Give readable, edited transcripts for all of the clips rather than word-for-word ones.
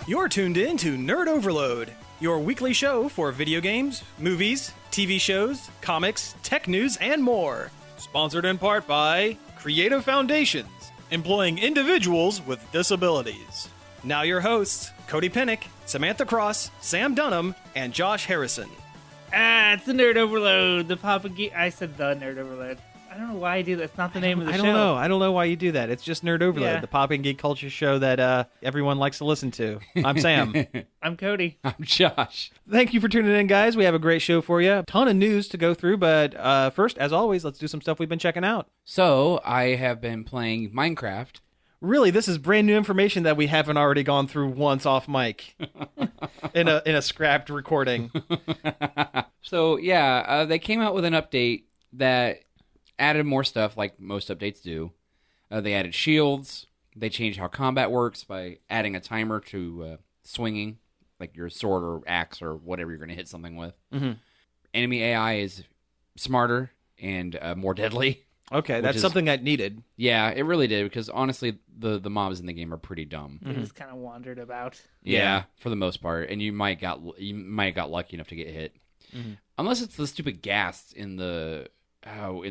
You're tuned in to Nerd Overload, your weekly show for video games, movies, TV shows, comics, tech news, and more. Sponsored in part by Creative Foundations, employing individuals with disabilities. Now your hosts, Cody Pennick, Samantha Cross, Sam Dunham, and Josh Harrison. It's the Nerd Overload, the Papa Geek. I said the Nerd Overload. I don't know why I do that. It's not the name of the show. I don't know why you do that. It's just Nerd Overload, the pop and geek culture show that everyone likes to listen to. I'm Sam. I'm Cody. I'm Josh. Thank you for tuning in, guys. We have a great show for you. A ton of news to go through, but first, as always, let's do some stuff we've been checking out. So, I have been playing Minecraft. Really, this is brand new information that we haven't already gone through once off mic in a scrapped recording. So, they came out with an update that added more stuff like most updates do. They added shields. They changed how combat works by adding a timer to swinging, like your sword or axe or whatever you're going to hit something with. Mm-hmm. Enemy AI is smarter and more deadly. Okay, that's something I needed. Yeah, it really did, because honestly, the mobs in the game are pretty dumb. They just kind of wandered about. Yeah, for the most part, and you might got lucky enough to get hit, unless it's the stupid ghasts in the hell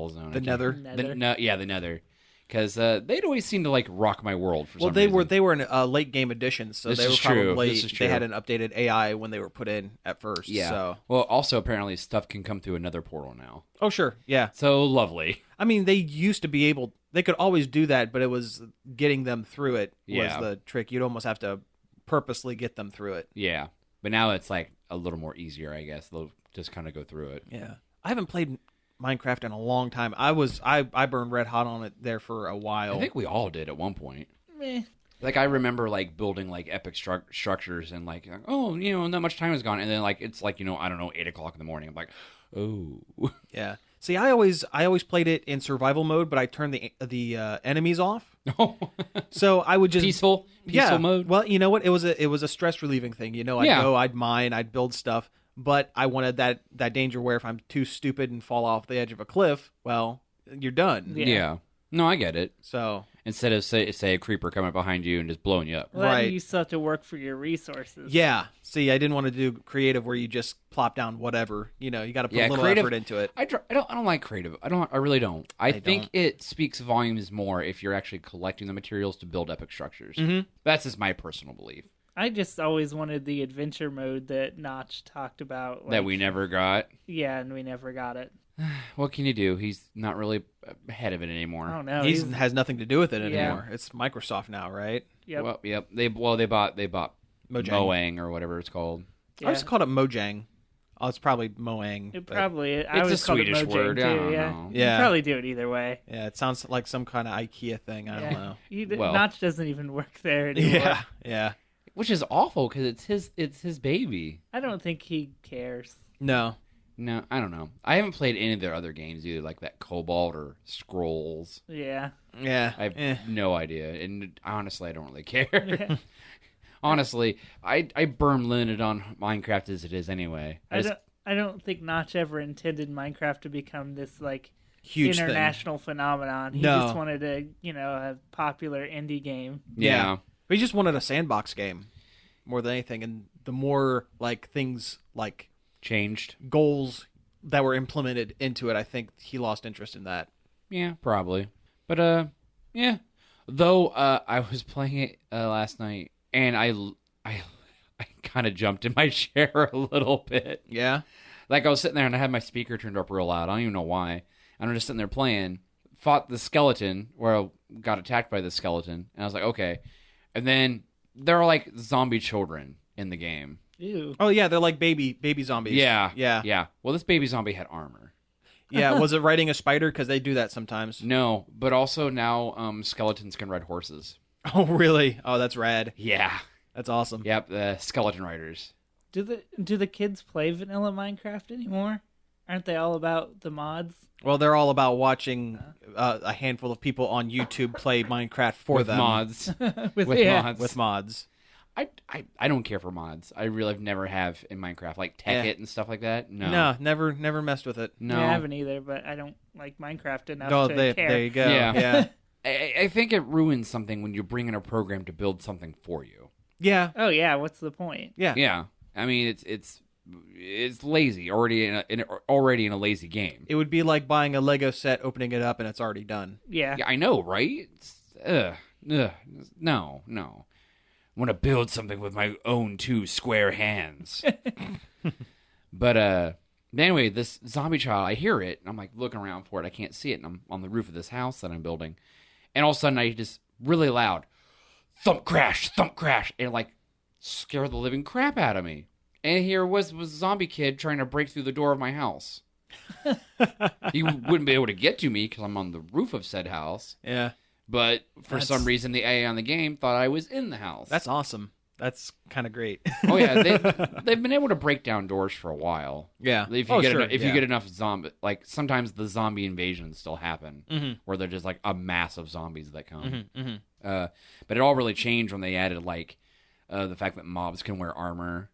zone. The Nether. The Nether, because they'd always seem to like rock my world for some reason. Well, they were in late game additions, so they were probably they had an updated AI when they were put in at first. Yeah. So. Well, also apparently stuff can come through another portal now. Oh sure, yeah. So lovely. I mean, they used to be able. They could always do that, but it was getting them through it was the trick. You'd almost have to purposely get them through it. Yeah, but now it's like a little more easier, I guess. They'll just kind of go through it. Yeah, I haven't played Minecraft in a long time. I burned red hot on it there for a while. I think we all did at one point. Meh. Like I remember like building like epic structures and like not much time has gone, and then like it's like 8 o'clock in the morning. I'm like, oh yeah. See, I always played it in survival mode, but I turned the enemies off. So I would just peaceful mode. Well, you know what? It was a stress relieving thing. I'd mine, I'd build stuff. But I wanted that danger where if I'm too stupid and fall off the edge of a cliff, well, you're done. Yeah. No, I get it. So instead of say a creeper coming behind you and just blowing you up. Well, right. You still have to work for your resources. Yeah. See, I didn't want to do creative where you just plop down whatever. You got to put a little effort into it. I don't like creative. I really don't. I think it speaks volumes more if you're actually collecting the materials to build epic structures. Mm-hmm. That's just my personal belief. I just always wanted the adventure mode that Notch talked about. That we never got? Yeah, and we never got it. What can you do? He's not really ahead of it anymore. I don't know. He has nothing to do with it anymore. It's Microsoft now, right? Yep. Well, yep. They bought Mojang or whatever it's called. Yeah. I just called it Mojang. Oh, it's probably Moang. It's a Swedish word. Too, I don't know. Yeah. You probably do it either way. Yeah, it sounds like some kind of IKEA thing. I don't know. Notch doesn't even work there anymore. Yeah. Which is awful because it's his baby. I don't think he cares. No, I don't know. I haven't played any of their other games either, like that Cobalt or Scrolls. Yeah. I have no idea, and honestly, I don't really care. Honestly, I burn limited on Minecraft as it is anyway. I don't think Notch ever intended Minecraft to become this like huge international phenomenon. He just wanted a popular indie game. Yeah. But he just wanted a sandbox game more than anything, and the more like things like changed goals that were implemented into it, I think he lost interest in that. Yeah, probably. But yeah. Though I was playing it last night, and I kind of jumped in my chair a little bit. Yeah. Like I was sitting there and I had my speaker turned up real loud. I don't even know why. And I'm just sitting there playing. Fought the skeleton, where I got attacked by the skeleton, and I was like, okay. And then there are like zombie children in the game. Ew. Oh yeah, they're like baby zombies. Yeah. Well, this baby zombie had armor. Yeah, was it riding a spider? Because they do that sometimes. No, but also now skeletons can ride horses. Oh really? Oh, that's rad. Yeah, that's awesome. Yep, the skeleton riders. Do the kids play vanilla Minecraft anymore? Aren't they all about the mods? Well, they're all about watching a handful of people on YouTube play Minecraft for with them. Mods. with mods. With mods. I don't care for mods. I really never have in Minecraft, like Tekkit and stuff like that. No, never messed with it. No, I haven't either. But I don't like Minecraft enough to care. There you go. Yeah. I think it ruins something when you bring in a program to build something for you. Yeah. Oh yeah, what's the point? Yeah. Yeah, I mean it's lazy already already in a lazy game. It would be like buying a Lego set, opening it up, and it's already done. Yeah. Yeah, I know, right? No. I want to build something with my own 2 square hands. But anyway, this zombie child, I hear it, and I'm like looking around for it. I can't see it, and I'm on the roof of this house that I'm building, and all of a sudden I just really loud thump crash, and it like scared the living crap out of me. And here was a zombie kid trying to break through the door of my house. He wouldn't be able to get to me because I'm on the roof of said house. Yeah. But for some reason, the AI on the game thought I was in the house. That's awesome. That's kind of great. Oh yeah, they've been able to break down doors for a while. Yeah. If you you get enough zombie, like sometimes the zombie invasions still happen, where they're just like a mass of zombies that come. But it all really changed when they added like the fact that mobs can wear armor.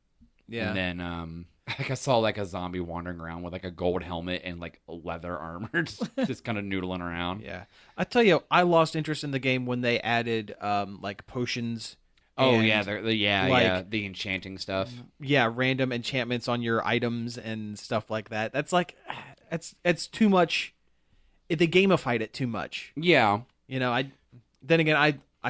Yeah. And then like I saw like a zombie wandering around with like a gold helmet and like leather armor, just kind of noodling around. Yeah. I tell you, I lost interest in the game when they added like potions. Oh yeah, the enchanting stuff. Yeah, random enchantments on your items and stuff like that. That's like, it's too much. They gamified it too much. Yeah. You know, I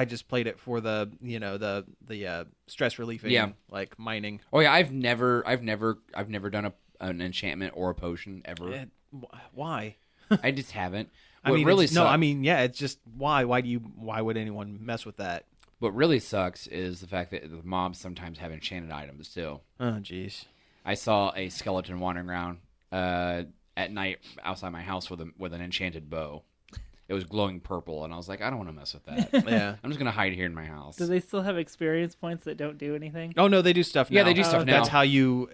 just played it for the the stress relieving, like mining. Oh yeah, I've never done an enchantment or a potion ever. Why? I just haven't. It's just why would anyone mess with that? What really sucks is the fact that the mobs sometimes have enchanted items too. Oh jeez. I saw a skeleton wandering around at night outside my house with an enchanted bow. It was glowing purple, and I was like, I don't want to mess with that. Yeah. I'm just going to hide here in my house. Do they still have experience points that don't do anything? Oh, no, they do stuff now. Yeah, they do stuff now. That's how you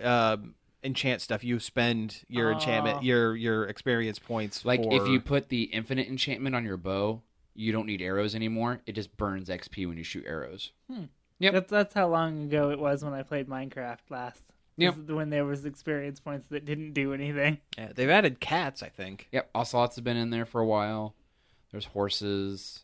enchant stuff. You spend your enchantment, your experience points. Like, if you put the infinite enchantment on your bow, you don't need arrows anymore. It just burns XP when you shoot arrows. Yep. That's how long ago it was when I played Minecraft last. Yep. When there was experience points that didn't do anything. Yeah, they've added cats, I think. Yep, ocelots have been in there for a while. There's horses.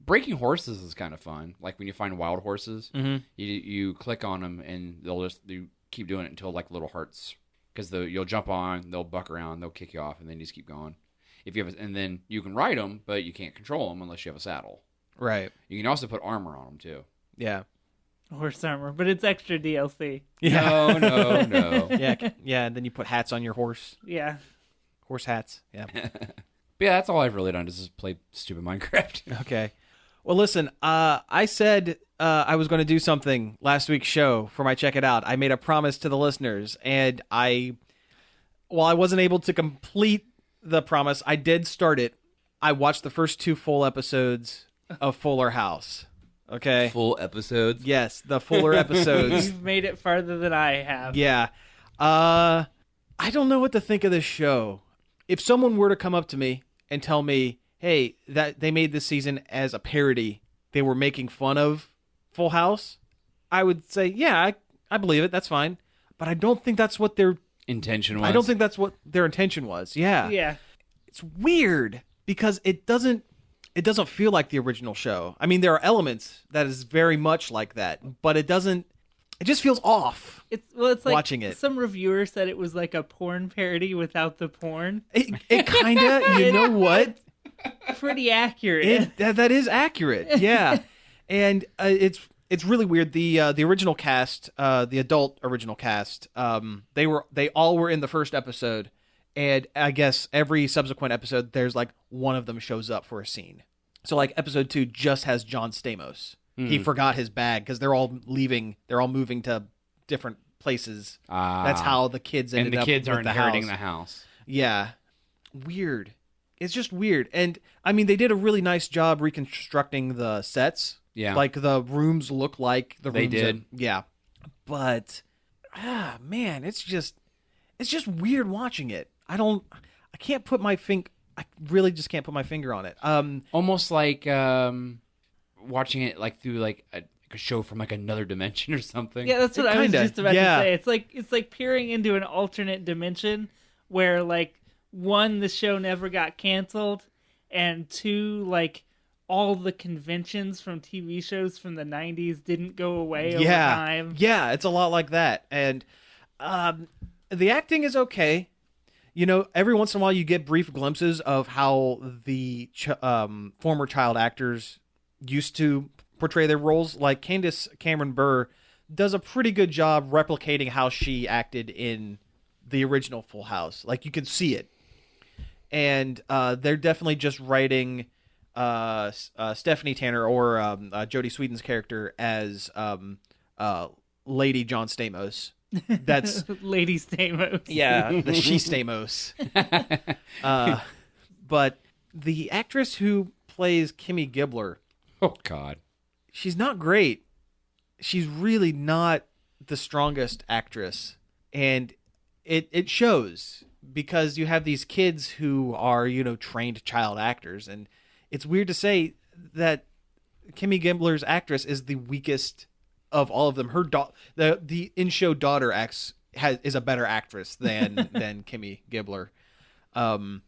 Breaking horses is kind of fun. Like when you find wild horses, you click on them and you keep doing it until like little hearts. Because you'll jump on, they'll buck around, they'll kick you off, and then you just keep going. And then you can ride them, but you can't control them unless you have a saddle. Right. You can also put armor on them too. Yeah. Horse armor, but it's extra DLC. Yeah. No. Yeah. And then you put hats on your horse. Yeah. Horse hats. Yeah. But yeah, that's all I've really done is just play stupid Minecraft. Okay. Well, listen, I said I was going to do something last week's show for my Check It Out. I made a promise to the listeners, and while I wasn't able to complete the promise, I did start it. I watched the first 2 full episodes of Fuller House. Okay? Full episodes? Yes, the Fuller episodes. You've made it farther than I have. Yeah. I don't know what to think of this show. If someone were to come up to me and tell me, hey, that they made this season as a parody, they were making fun of Full House, I would say, yeah, I believe it. That's fine. But I don't think that's what their intention was. I don't think that's what their intention was. Yeah. Yeah. It's weird because it doesn't feel like the original show. I mean, there are elements that is very much like that, but it just feels off. It's like watching it. Some reviewer said it was like a porn parody without the porn. It kind of, you know what? Pretty accurate. That is accurate. Yeah. And it's really weird. The original cast, the adult original cast, they all were in the first episode, and I guess every subsequent episode there's like one of them shows up for a scene. So like episode 2 just has John Stamos. He forgot his bag because they're all leaving. They're all moving to different places. That's how the kids ended up. And the kids are with inheriting the house. Yeah, weird. It's just weird. And I mean, they did a really nice job reconstructing the sets. Yeah, like the rooms look like the rooms. They did. Yeah, but man, it's just weird watching it. I really just can't put my finger on it. Almost like watching it like through like a show from like another dimension or something. Yeah, that's what I was just about to say. It's like peering into an alternate dimension where like 1, the show never got canceled, and 2, like all the conventions from TV shows from the 90s didn't go away over Yeah. time. Yeah, it's a lot like that. And the acting is okay. You know, every once in a while you get brief glimpses of how the former child actors used to portray their roles. Like Candace Cameron Bure does a pretty good job replicating how she acted in the original Full House. Like, you can see it. And they're definitely just writing Stephanie Tanner or Jodie Sweetin's character as Lady John Stamos. That's Lady Stamos. yeah, the she Stamos. But the actress who plays Kimmy Gibbler, Oh God. she's not great. She's really not the strongest actress, and it shows because you have these kids who are, you know, trained child actors, and it's weird to say that Kimmy Gibbler's actress is the weakest of all of them. Her the in-show daughter is a better actress than Kimmy Gibbler. She was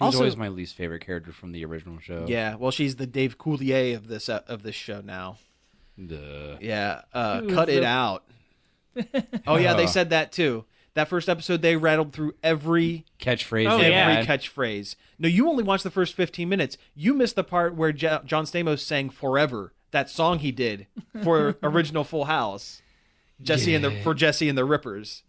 Also- always my least favorite character from the original show. Yeah, well, she's the Dave Coulier of this show now. Duh. Yeah, Who cut is it the- out. Oh yeah, they said that too. That first episode, they rattled through every Catchphrase. Oh, they yeah. had. catchphrase. No, you only watched the first 15 minutes. You missed the part where John Stamos sang "Forever," that song he did for original Full House. Jesse and the Rippers.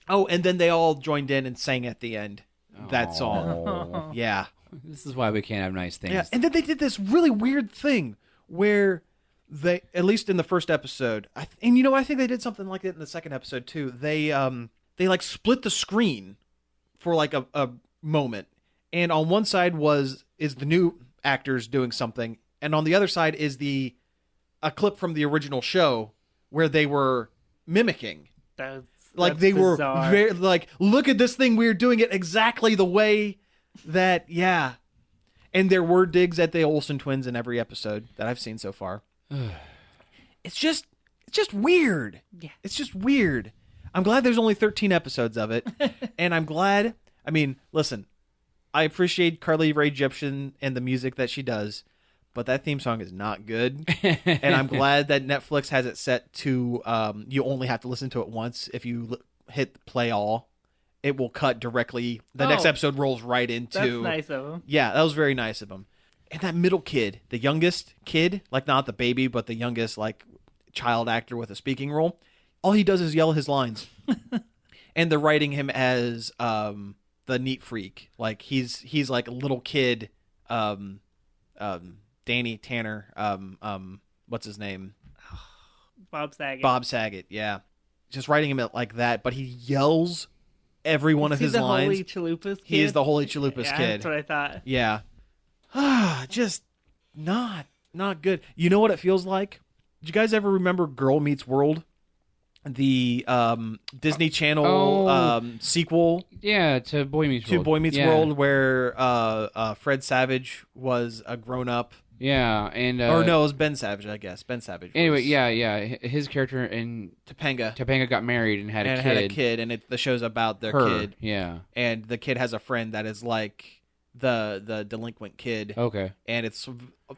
Oh, and then they all joined in and sang at the end that song. Aw. Yeah. This is why we can't have nice things. Yeah, and then they did this really weird thing where they, at least in the first episode, and you know, I think they did something like that in the second episode too. They like split the screen for like a moment, and on one side is the new actors doing something, and on the other side is a clip from the original show where they were mimicking. That's They bizarre. were very, like, look at this thing, we're doing it exactly the way that, yeah. And there were digs at the Olsen twins in every episode that I've seen so far. It's just weird. Yeah. It's just weird. I'm glad there's only 13 episodes of it. And I'm glad, I mean, listen, I appreciate Carly Rae Jepsen and the music that she does, but that theme song is not good. And I'm glad that Netflix has it set to you only have to listen to it once. If you hit play all, it will cut directly. The next Oh. episode rolls right into. That's nice of him. Yeah, that was very nice of him. And that middle kid, the youngest kid, like not the baby, but the youngest like child actor with a speaking role, all he does is yell his lines. And they're writing him as the neat freak. Like he's like a little kid, Danny Tanner, what's his name? Bob Saget. Bob Saget, yeah. Just writing him like that, but he yells every one of his the lines. Holy Chalupas kid? He is the Holy Chalupas Yeah, kid. That's what I thought. Yeah. Just not good. You know what it feels like? Did you guys ever remember Girl Meets World? The Disney Channel sequel Yeah, to Boy Meets World. to Boy Meets Yeah. World where Fred Savage was a grown-up. Yeah, and Or no, it was Ben Savage, I guess. Ben Savage. Anyway, was yeah. His character in Topanga got married and had a kid. had a kid, and the show's about their Her, kid. yeah. And the kid has a friend that is like the delinquent kid. Okay. And it's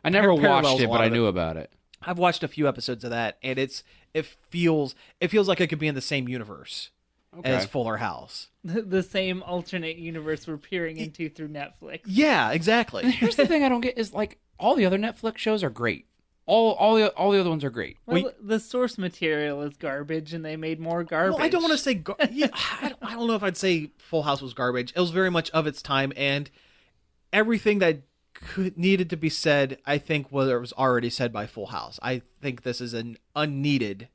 I never parallels watched a it, lot but I of knew about it. I've watched a few episodes of that, and it feels like it could be in the same universe as Fuller House. The same alternate universe we're peering into through Netflix. Yeah, exactly. Here's the thing I don't get is like all the other Netflix shows are great. All the other ones are great. Well, the source material is garbage, and they made more garbage. Well, I don't want to say yeah, I don't know if I'd say Full House was garbage. It was very much of its time, and everything that needed to be said, I think, was already said by Full House. I think this is an unneeded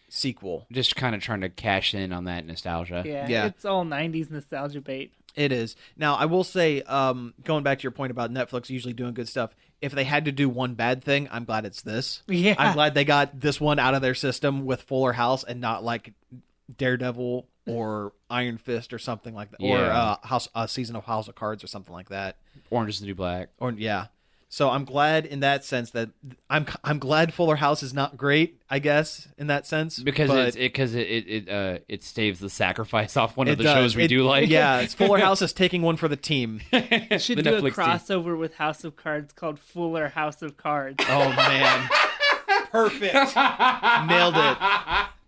sequel. Just kind of trying to cash in on that nostalgia. Yeah, it's all 90s nostalgia bait. It is. Now, I will say, going back to your point about Netflix usually doing good stuff, if they had to do one bad thing, I'm glad it's this. Yeah. I'm glad they got this one out of their system with Fuller House and not like Daredevil or Iron Fist or something like that. Yeah. Or a season of House of Cards or something like that. Orange is the New Black. Or, yeah. So I'm glad in that sense that I'm glad Fuller House is not great, I guess, in that sense. Because but it staves the sacrifice off one of it the does. shows we do like. Yeah, it's Fuller House is taking one for the team. Should The do a Netflix team. crossover with House of Cards called Fuller House of Cards. Oh man. Perfect.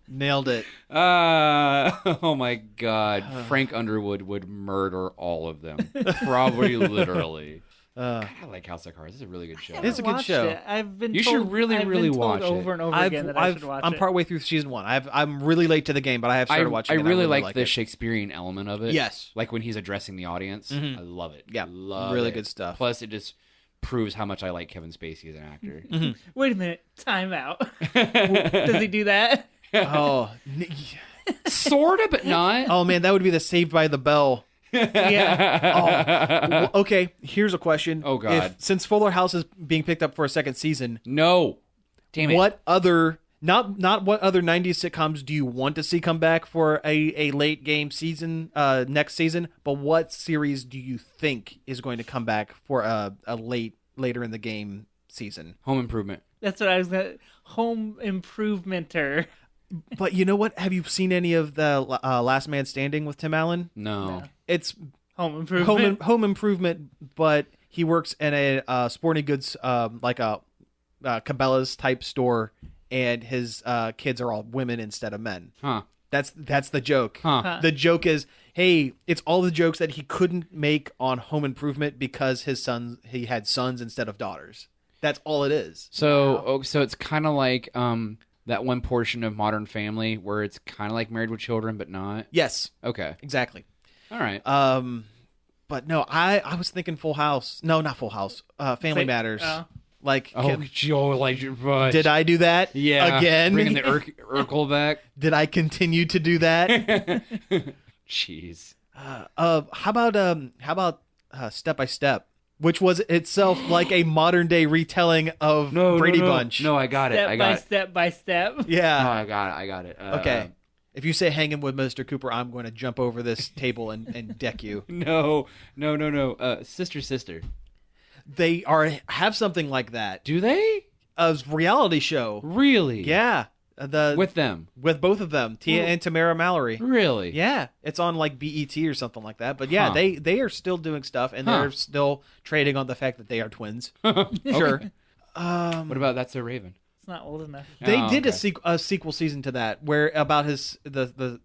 Nailed it. Oh my God. Frank Underwood would murder all of them. Probably literally. God, I like House of Cards. It's a really good show. It's a good show. I've been You should told, really, I've really been told watch it. over and over again that I should watch I'm it. partway through season 1. I'm really late to the game, but I have started watching I it. really like like the it. Shakespearean element of it. Yes. Like when he's addressing the audience. I love it. Yeah, Love really it. good stuff. Plus, it just proves how much I like Kevin Spacey as an actor. Wait a minute, time out. Does he do that? Oh, Sorta, but not. oh man, that would be the Saved by the Bell. Yeah. Well, okay, here's a question. Oh, God. Since Fuller House is being picked up for a second season, No. Damn it. what other not what other 90s sitcoms do you want to see come back for a late game season next season, but what series do you think is going to come back for a later in the game season? Home Improvement. That's what I was going to... Home Improvementer. But you know what? Have you seen any of the Last Man Standing with Tim Allen? No. It's Home Improvement. home improvement, but he works in a sporting goods like a Cabela's type store, and his kids are all women instead of men. Huh. That's the joke. Huh. The joke is, hey, it's all the jokes that he couldn't make on Home Improvement because he had sons instead of daughters. That's all it is. So it's kind of like that one portion of Modern Family where it's kind of like Married with Children, but not. Yes, Okay. exactly. All right. But no, I was thinking Full House. No, not Full House. Family Matters. Like, did I do that? Yeah. Again? Bringing the Urkel back. Did I continue to do that? Jeez. How about Step by Step, which was itself like a modern day retelling of Brady Bunch. No, I got it. Step by step. Yeah. No, I got it. Okay. If you say hanging with Mr. Cooper, I'm going to jump over this table and deck you. No. Sister. They have something like that. Do they? A reality show. Really? Yeah. With them. With both of them, Tia and Tamara Mallory. Really? Yeah, it's on like BET or something like that. But yeah, Huh. they are still doing stuff, and they're still trading on the fact that they are twins. Sure. Um, What about That's a Raven? It's not old enough. They Oh, did okay. a sequel season to that, where about the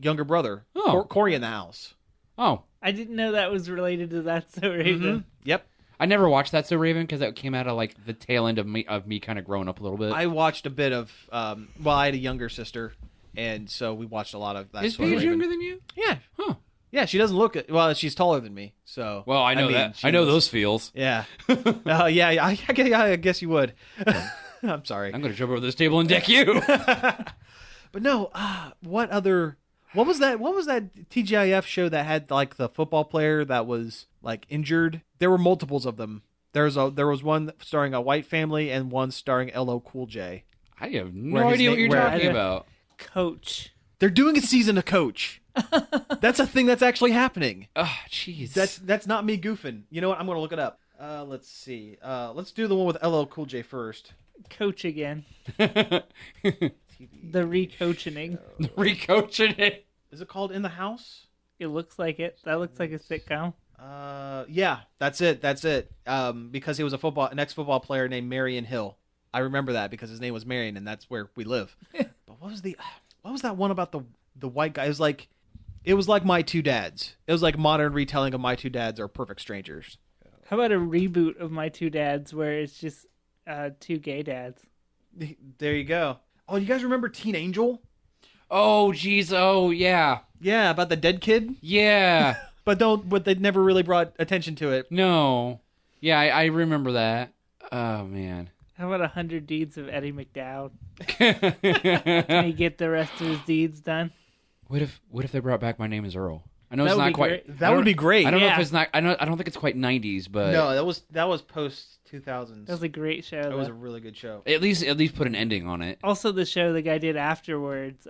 younger brother, Oh. Corey in the House. Oh, I didn't know that was related to That's So Raven. Yep, I never watched That's a Raven because that came out of like the tail end of me kind of growing up a little bit. I watched a bit of. I had a younger sister, and so we watched a lot of that. Is sort of Paige Raven. younger than you? Yeah, Huh. yeah. She doesn't look. Well, she's taller than me. So Well, I know mean, that. she I know was- those feels. Yeah. Yeah. I guess you would. I'm sorry. I'm going to jump over this table and deck you. But no, what was that TGIF show that had like the football player that was like injured? There were multiples of them. There was one starring a white family and one starring LL Cool J. I have no Where his idea what name- you're where- talking about. Coach. They're doing a season of Coach. That's a thing that's actually happening. Oh, jeez. That's not me goofing. You know what? I'm going to look it up. Let's see. Let's do the one with LL Cool J first. Coach again. TV. The recoaching. Recoaching it. Is it called In the House? It looks like it. That looks like a sitcom. Yeah, that's it. Because he was an ex-football player named Marion Hill. I remember that because his name was Marion, and that's where we live. But what was that one about the white guy? It was like My Two Dads. It was like modern retelling of My Two Dads or Perfect Strangers. How about a reboot of My Two Dads where it's just two gay dads? There you go. Oh, you guys remember Teen Angel? Oh, jeez. Oh, yeah. Yeah, about the dead kid. Yeah. But they never really brought attention to it. No. Yeah, I remember that. Oh, man. How about 100 Deeds of Eddie McDowd? Can he get the rest of his deeds done? What if they brought back My Name Is Earl? I know That it's would not be quite. great. That would be great. I don't know Yeah. if it's not. I don't think it's quite 90s, but No, that was post 2000s. That was a great show. That was though. a really good show. at least put an ending on it. Also, the show the guy did afterwards.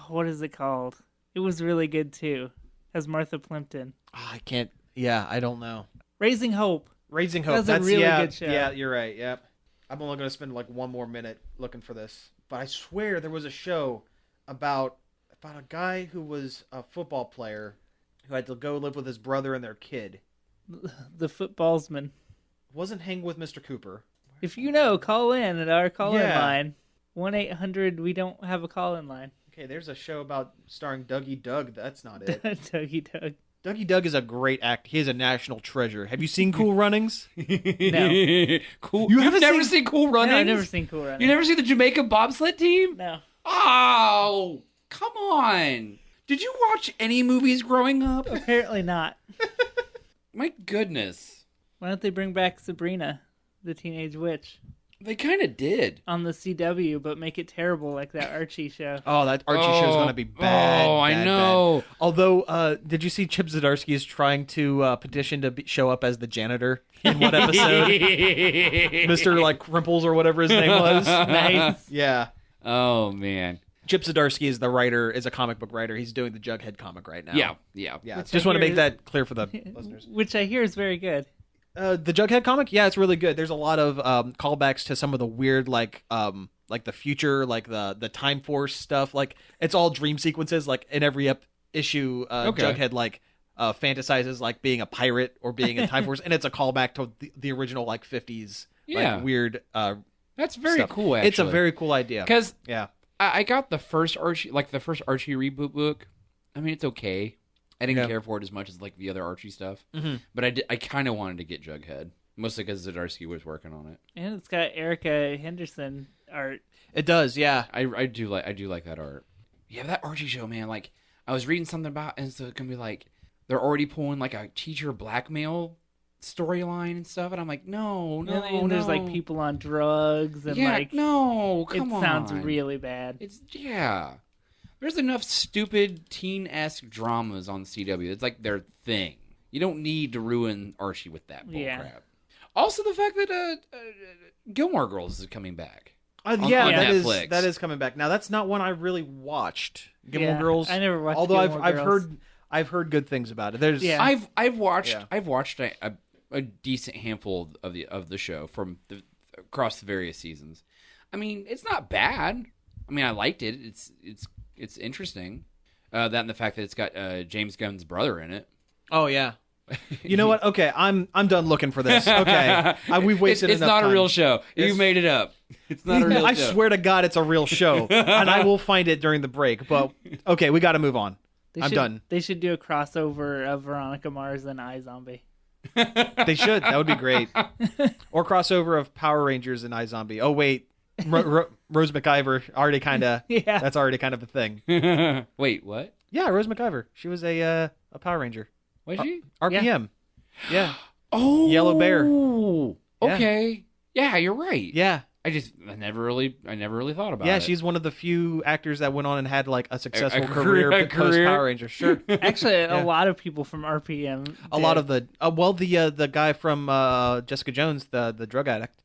What is it called? It was really good too. Has Martha Plimpton. Oh, I can't. Yeah, I don't know. Raising Hope. Raising Hope. That's a really yeah, good show. Yeah, you're right. Yep. I'm only going to spend like one more minute looking for this, but I swear there was a show about a guy who was a football player who had to go live with his brother and their kid. The Footballsman. Wasn't Hang with Mr. Cooper. If you know, call in at our call-in Yeah. line. 1-800, we don't have a call-in line. Okay, there's a show about starring Dougie Doug. That's not it. Dougie Doug. Dougie Doug is a great actor. He is a national treasure. Have you seen Cool Runnings? No. Cool. You You've haven't never seen- seen Cool Runnings? No, I've never seen Cool Runnings. You never seen the Jamaica bobsled team? No. Oh, come on. Did you watch any movies growing up? Apparently not. My goodness. Why don't they bring back Sabrina, the Teenage Witch, They kind of did. on the CW, but make it terrible like that Archie show? Oh, that Archie show's going to be bad. Oh, I bad, know. bad. Although, did you see Chip Zdarsky is trying to petition to show up as the janitor in one episode? Mr. like Crimples or whatever his name was. Nice. Yeah. Oh, man. Chip Zdarsky is the writer, is a comic book writer. He's doing the Jughead comic right now. Yeah. Yeah. Which Just I want to hear make is- that clear for the listeners. Which I hear is very good. The Jughead comic, yeah, it's really good. There's a lot of callbacks to some of the weird, like the future, like the Time Force stuff. Like it's all dream sequences. Like in every issue, Okay. Jughead like fantasizes like being a pirate or being in Time Force, and it's a callback to the original like 50s, Yeah. like weird. That's very stuff. cool, actually. It's a very cool idea. Because Yeah, I got the first Archie reboot book. I mean, it's okay. I didn't Yeah. care for it as much as like the other Archie stuff. Mhm. But I kind of wanted to get Jughead. Mostly because Zdarsky was working on it. And it's got Erica Henderson art. it does. Yeah, I do like that art. Yeah, that Archie show, man. Like I was reading something about, and so it can be like they're already pulling like a teacher blackmail storyline and stuff, and I'm like, no, And there's like people on drugs and Yeah, like no, come it on. sounds really bad. It's yeah. There's enough stupid teen-esque dramas on CW. It's like their thing. You don't need to ruin Archie with that bullcrap. Yeah. Also, the fact that Gilmore Girls is coming back. yeah, on that Netflix. is coming back. Now that's not one I really watched. Gilmore Yeah, Girls. I never watched Although Gilmore I've Girls. heard good things about it. There's Yeah. I've watched Yeah. a decent handful of the show from across the various seasons. I mean, it's not bad. I mean, I liked it. It's interesting. That and the fact that it's got James Gunn's brother in it. Oh yeah. You know what? Okay, I'm done looking for this. Okay, we've wasted It's enough not time. a real show. You It's- made it up. It's not a real I show. swear to God, it's a real show, and I will find it during the break. But okay, we got to move on. I'm done. They should do a crossover of Veronica Mars and iZombie. They should. That would be great. Or crossover of Power Rangers and iZombie. Oh wait, Rose McIver already kind of. Yeah. That's already kind of a thing. Wait, what? Yeah, Rose McIver. She was a Power Ranger. Was she? RPM. Yeah. Oh, Yellow Bear. Yeah. Okay. Yeah, you're right. Yeah. I never really thought about it. Yeah, she's one of the few actors that went on and had like a successful career- career a post career. Power Ranger. Sure. Actually, Yeah. a lot of people from RPM. A lot of the the guy from Jessica Jones, the drug addict,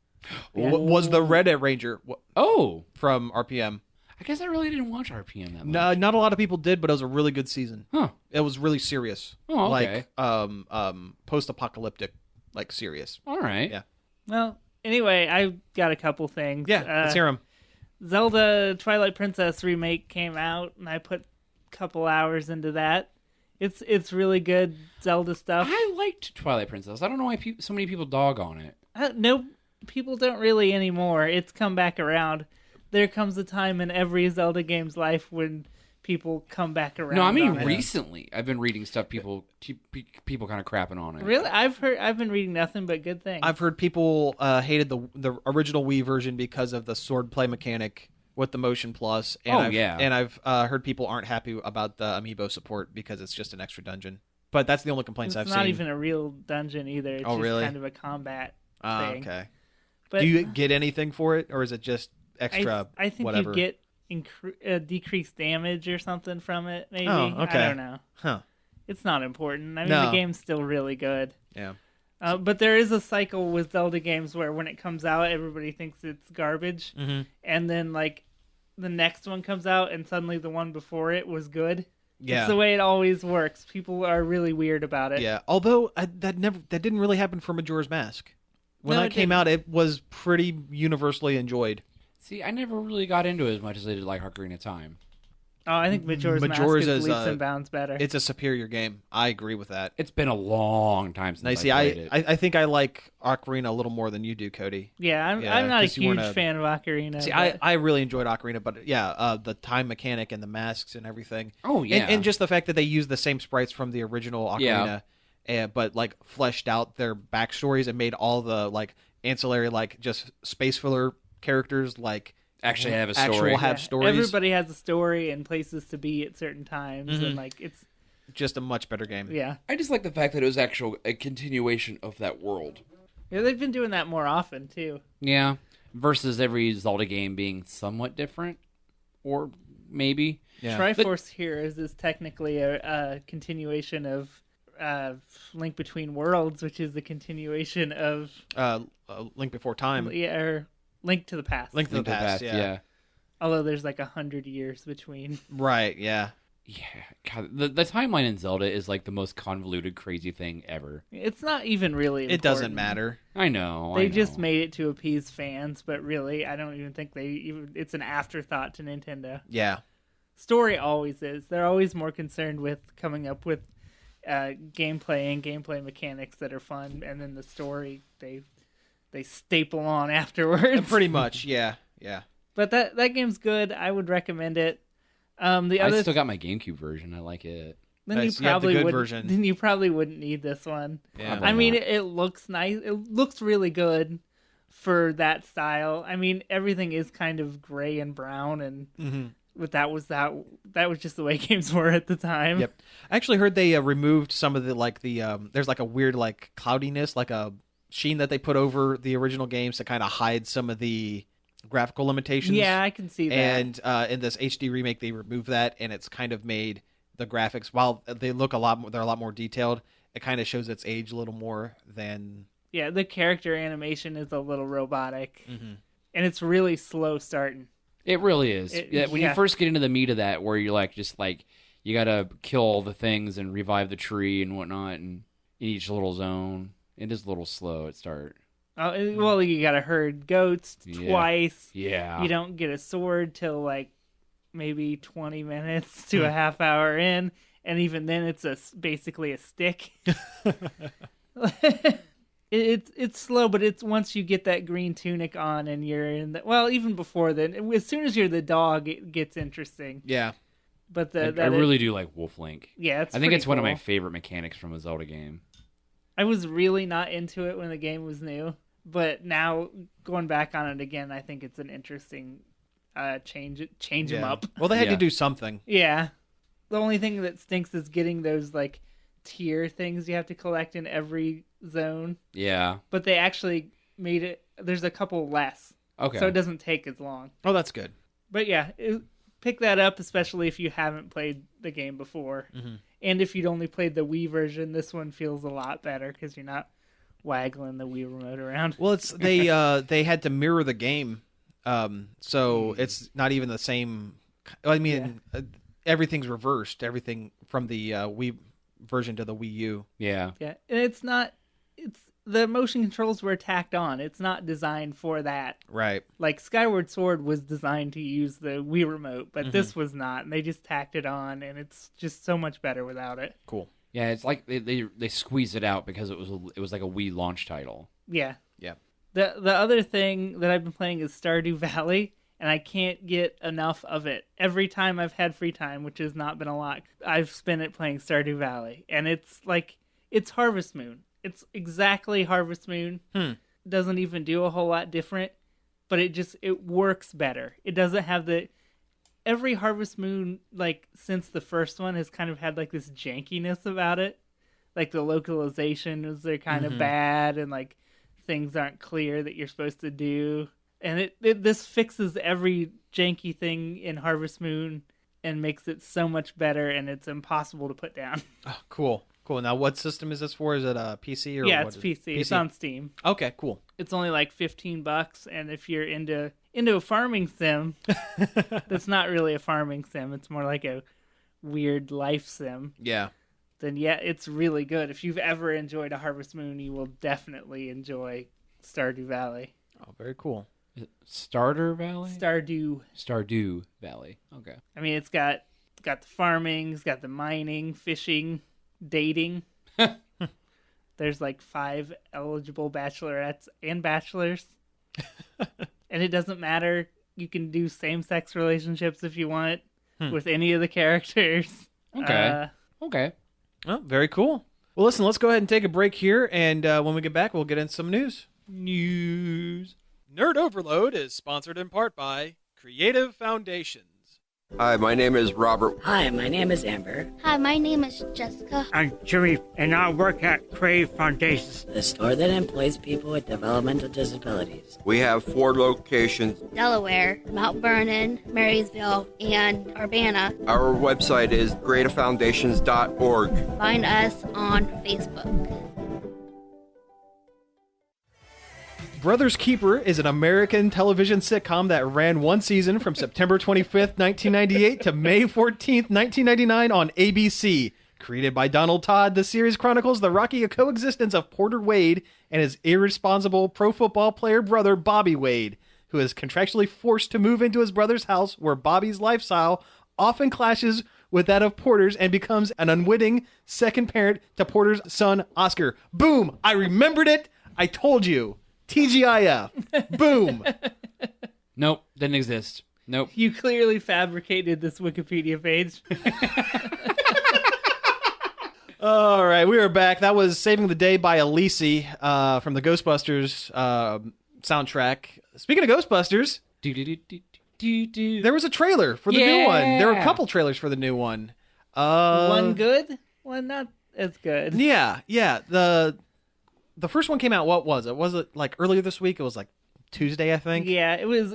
Yeah. was the Red Ranger Oh, from RPM. I guess I really didn't watch RPM that much. No, not a lot of people did, but it was a really good season. Huh. It was really serious. Oh, okay. Like post-apocalyptic, like serious. All right. Yeah. Well, anyway, I got a couple things. Yeah, let's hear him. Zelda Twilight Princess remake came out, and I put a couple hours into that. It's really good Zelda stuff. I liked Twilight Princess. I don't know why so many people dog on it. No, people don't really anymore. It's come back around. There comes a time in every Zelda game's life when people come back around. No, I mean on it. recently. I've been reading stuff. People kind of crapping on it. Really, I've been reading nothing but good things. I've heard people hated the original Wii version because of the sword play mechanic with the Motion Plus. And And I've heard people aren't happy about the Amiibo support because it's just an extra dungeon. But that's the only complaints I've It's seen. not even a real dungeon either. It's just really? kind of a combat thing. Okay. But Do you get anything for it, or is it just extra? I think whatever? you get decreased damage or something from it. Maybe. Oh, okay. I don't know. Huh. It's not important. I mean, No. the game's still really good. Yeah. But there is a cycle with Zelda games where when it comes out, everybody thinks it's garbage, Mm-hmm. and then like the next one comes out, and suddenly the one before it was good, Yeah. It's the way it always works. People are really weird about it. Yeah, although that didn't really happen for Majora's Mask. When No, that it came didn't. out, it was pretty universally enjoyed. See, I never really got into it as much as I did like Ocarina of Time. Oh, I think Majora's Majora's Mask is, is leaps and bounds better. It's a superior game. I agree with that. It's been a long time since Now, I see, played it. I think I like Ocarina a little more than you do, Cody. yeah, I'm Yeah, not a 'cause you weren't huge a- fan of Ocarina. See, but- I really enjoyed Ocarina, but yeah, the time mechanic and the masks and everything. Oh, yeah. And just the fact that they used the same sprites from the original Ocarina, but like fleshed out their backstories and made all the like ancillary, like just space filler characters like Actually have a actual story. have Yeah, stories. Everybody has a story and places to be at certain times, and like it's Just a much better game. yeah. I just like the fact that it was a continuation of that world. Yeah, they've been doing that more often too. Yeah. Versus every Zelda game being somewhat different. Or maybe. Yeah. Triforce Heroes is technically a continuation of Link Between Worlds, which is the continuation of Link Before Time. or Link to the Past. Link to the Past. Yeah. Although there's like 100 years between. Right. Yeah. Yeah. God, the timeline in Zelda is like the most convoluted, crazy thing ever. It's not even really important. It doesn't matter. I know. They I know. just made it to appease fans, but really, I don't even think it's an afterthought to Nintendo. Yeah. Story always is. They're always more concerned with coming up with gameplay and gameplay mechanics that are fun, and then the story they staple on afterwards. Pretty much. Yeah. Yeah. But that game's good. I would recommend it. The I other still got my GameCube version. I like it. then you Nice. You have the probably good would version. then you probably wouldn't need this one. Yeah. Probably I mean, not. it looks nice. It looks really good for that style. I mean, everything is kind of gray and brown, and but that was just the way games were at the time. Yep. I actually heard they removed some of the there's like a weird like cloudiness, like a sheen that they put over the original games to kind of hide some of the graphical limitations. Yeah, I can see that. And in this HD remake, they removed that, and it's kind of made the graphics, while they look they're a lot more detailed. It kind of shows its age a little more than. Yeah, the character animation is a little robotic, and it's really slow starting. It really is. When you yeah. first get into the meat of that, where you're like, just like, you gotta kill all the things and revive the tree and whatnot, and in each little zone, it is a little slow at start. Well, you gotta herd goats twice. Yeah. You don't get a sword till like maybe 20 minutes to a half hour in, and even then it's basically a stick. It's slow, but it's once you get that green tunic on and you're in the, well, even before then, as soon as you're the dog, it gets interesting. Yeah. But I really do like Wolf Link. yeah, it's I think pretty it's one of my cool. favorite mechanics from a Zelda game. I was really not into it when the game was new, but now going back on it again, I think it's an interesting change them up. Well, they had Yeah. to do something. Yeah. The only thing that stinks is getting those like tier things you have to collect in every zone. Yeah. But they actually made it, there's a couple less. Okay. So it doesn't take as long. Oh, that's good. But yeah, pick that up, especially if you haven't played the game before. And if you'd only played the Wii version, this one feels a lot better because you're not waggling the Wii remote around. Well, it's they had to mirror the game, so it's not even the same. I mean, everything's reversed. Everything from the Wii version to the Wii U. Yeah. Yeah, and it's the motion controls were tacked on. It's not designed for that. Right. Like Skyward Sword was designed to use the Wii remote, but this was not, and they just tacked it on, and it's just so much better without it. Cool. Yeah, it's like they squeezed it out because it was like a Wii launch title. Yeah. Yeah. The other thing that I've been playing is Stardew Valley, and I can't get enough of it. Every time I've had free time, which has not been a lot, I've spent it playing Stardew Valley, and it's Harvest Moon. It's exactly Harvest Moon. Doesn't even do a whole lot different, but it works better. It doesn't have every Harvest Moon, like, since the first one has kind of had like this jankiness about it. Like the localizations are kind of bad, and like things aren't clear that you're supposed to do. And this fixes every janky thing in Harvest Moon and makes it so much better, and it's impossible to put down. Oh, cool. Cool. Now, what system is this for? Is it a PC or Yeah, what it's is PC. It's on Steam. Okay, cool. It's only like $15, and if you're into a farming sim, that's not really a farming sim. It's more like a weird life sim, Yeah. then yeah, it's really good. If you've ever enjoyed a Harvest Moon, you will definitely enjoy Stardew Valley. Oh, very cool. Is it Stardew Valley? Stardew Valley. Okay. I mean, it's got the farming, it's got the mining, fishing, dating. There's like 5 eligible bachelorettes and bachelors. And it doesn't matter. You can do same-sex relationships if you want with any of the characters. Okay. Okay. Oh, very cool. Well, listen, let's go ahead and take a break here, and when we get back, we'll get into some news. Nerd Overload is sponsored in part by Creative Foundations. Hi, my name is Robert. Hi, my name is Amber. Hi, my name is Jessica. I'm Jimmy, and I work at Crave Foundations, The store that employs people with developmental disabilities. We have 4 locations. Delaware, Mount Vernon, Marysville, and Urbana. Our website is creativefoundations.org. Find us on Facebook. Brothers Keeper is an American television sitcom that ran one season from September 25th, 1998 to May 14th, 1999 on ABC. Created by Donald Todd, the series chronicles the rocky coexistence of Porter Wade and his irresponsible pro football player brother Bobby Wade, who is contractually forced to move into his brother's house where Bobby's lifestyle often clashes with that of Porter's and becomes an unwitting second parent to Porter's son Oscar. Boom! I remembered it! I told you! TGIF. Boom. Nope. Didn't exist. Nope. You clearly fabricated this Wikipedia page. All right, we are back. That was Saving the Day by Alessi from the Ghostbusters soundtrack. Speaking of Ghostbusters, there was a trailer for the new one. There were a couple trailers for the new one. One good, one not as good. Yeah. The first one came out, what was it? Was it like earlier this week? It was like Tuesday, I think. Yeah, it was.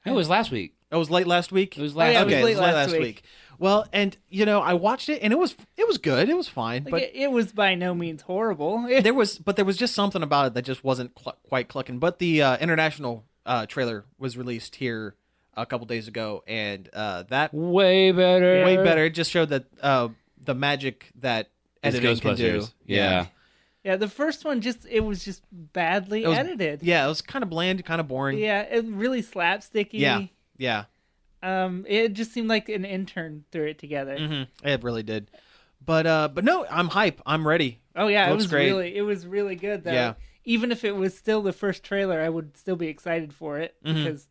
It was last week. It was late last week? It was last yeah, week. it was late last week. Well, and, I watched it, and it was good. It was fine. Like, but it was by no means horrible. there was just something about it that just wasn't quite clicking. But the international trailer was released here a couple days ago, and that Way better. way better. It just showed that the magic that editing can do. Yeah. Yeah, the first one was just badly edited. Yeah, it was kind of bland, kind of boring. Yeah, it really slapsticky. Yeah. It just seemed like an intern threw it together. Mm-hmm. It really did. But no, I'm hype. I'm ready. Oh yeah, It it looks was great. it was really good though. Yeah. Even if it was still the first trailer, I would still be excited for it because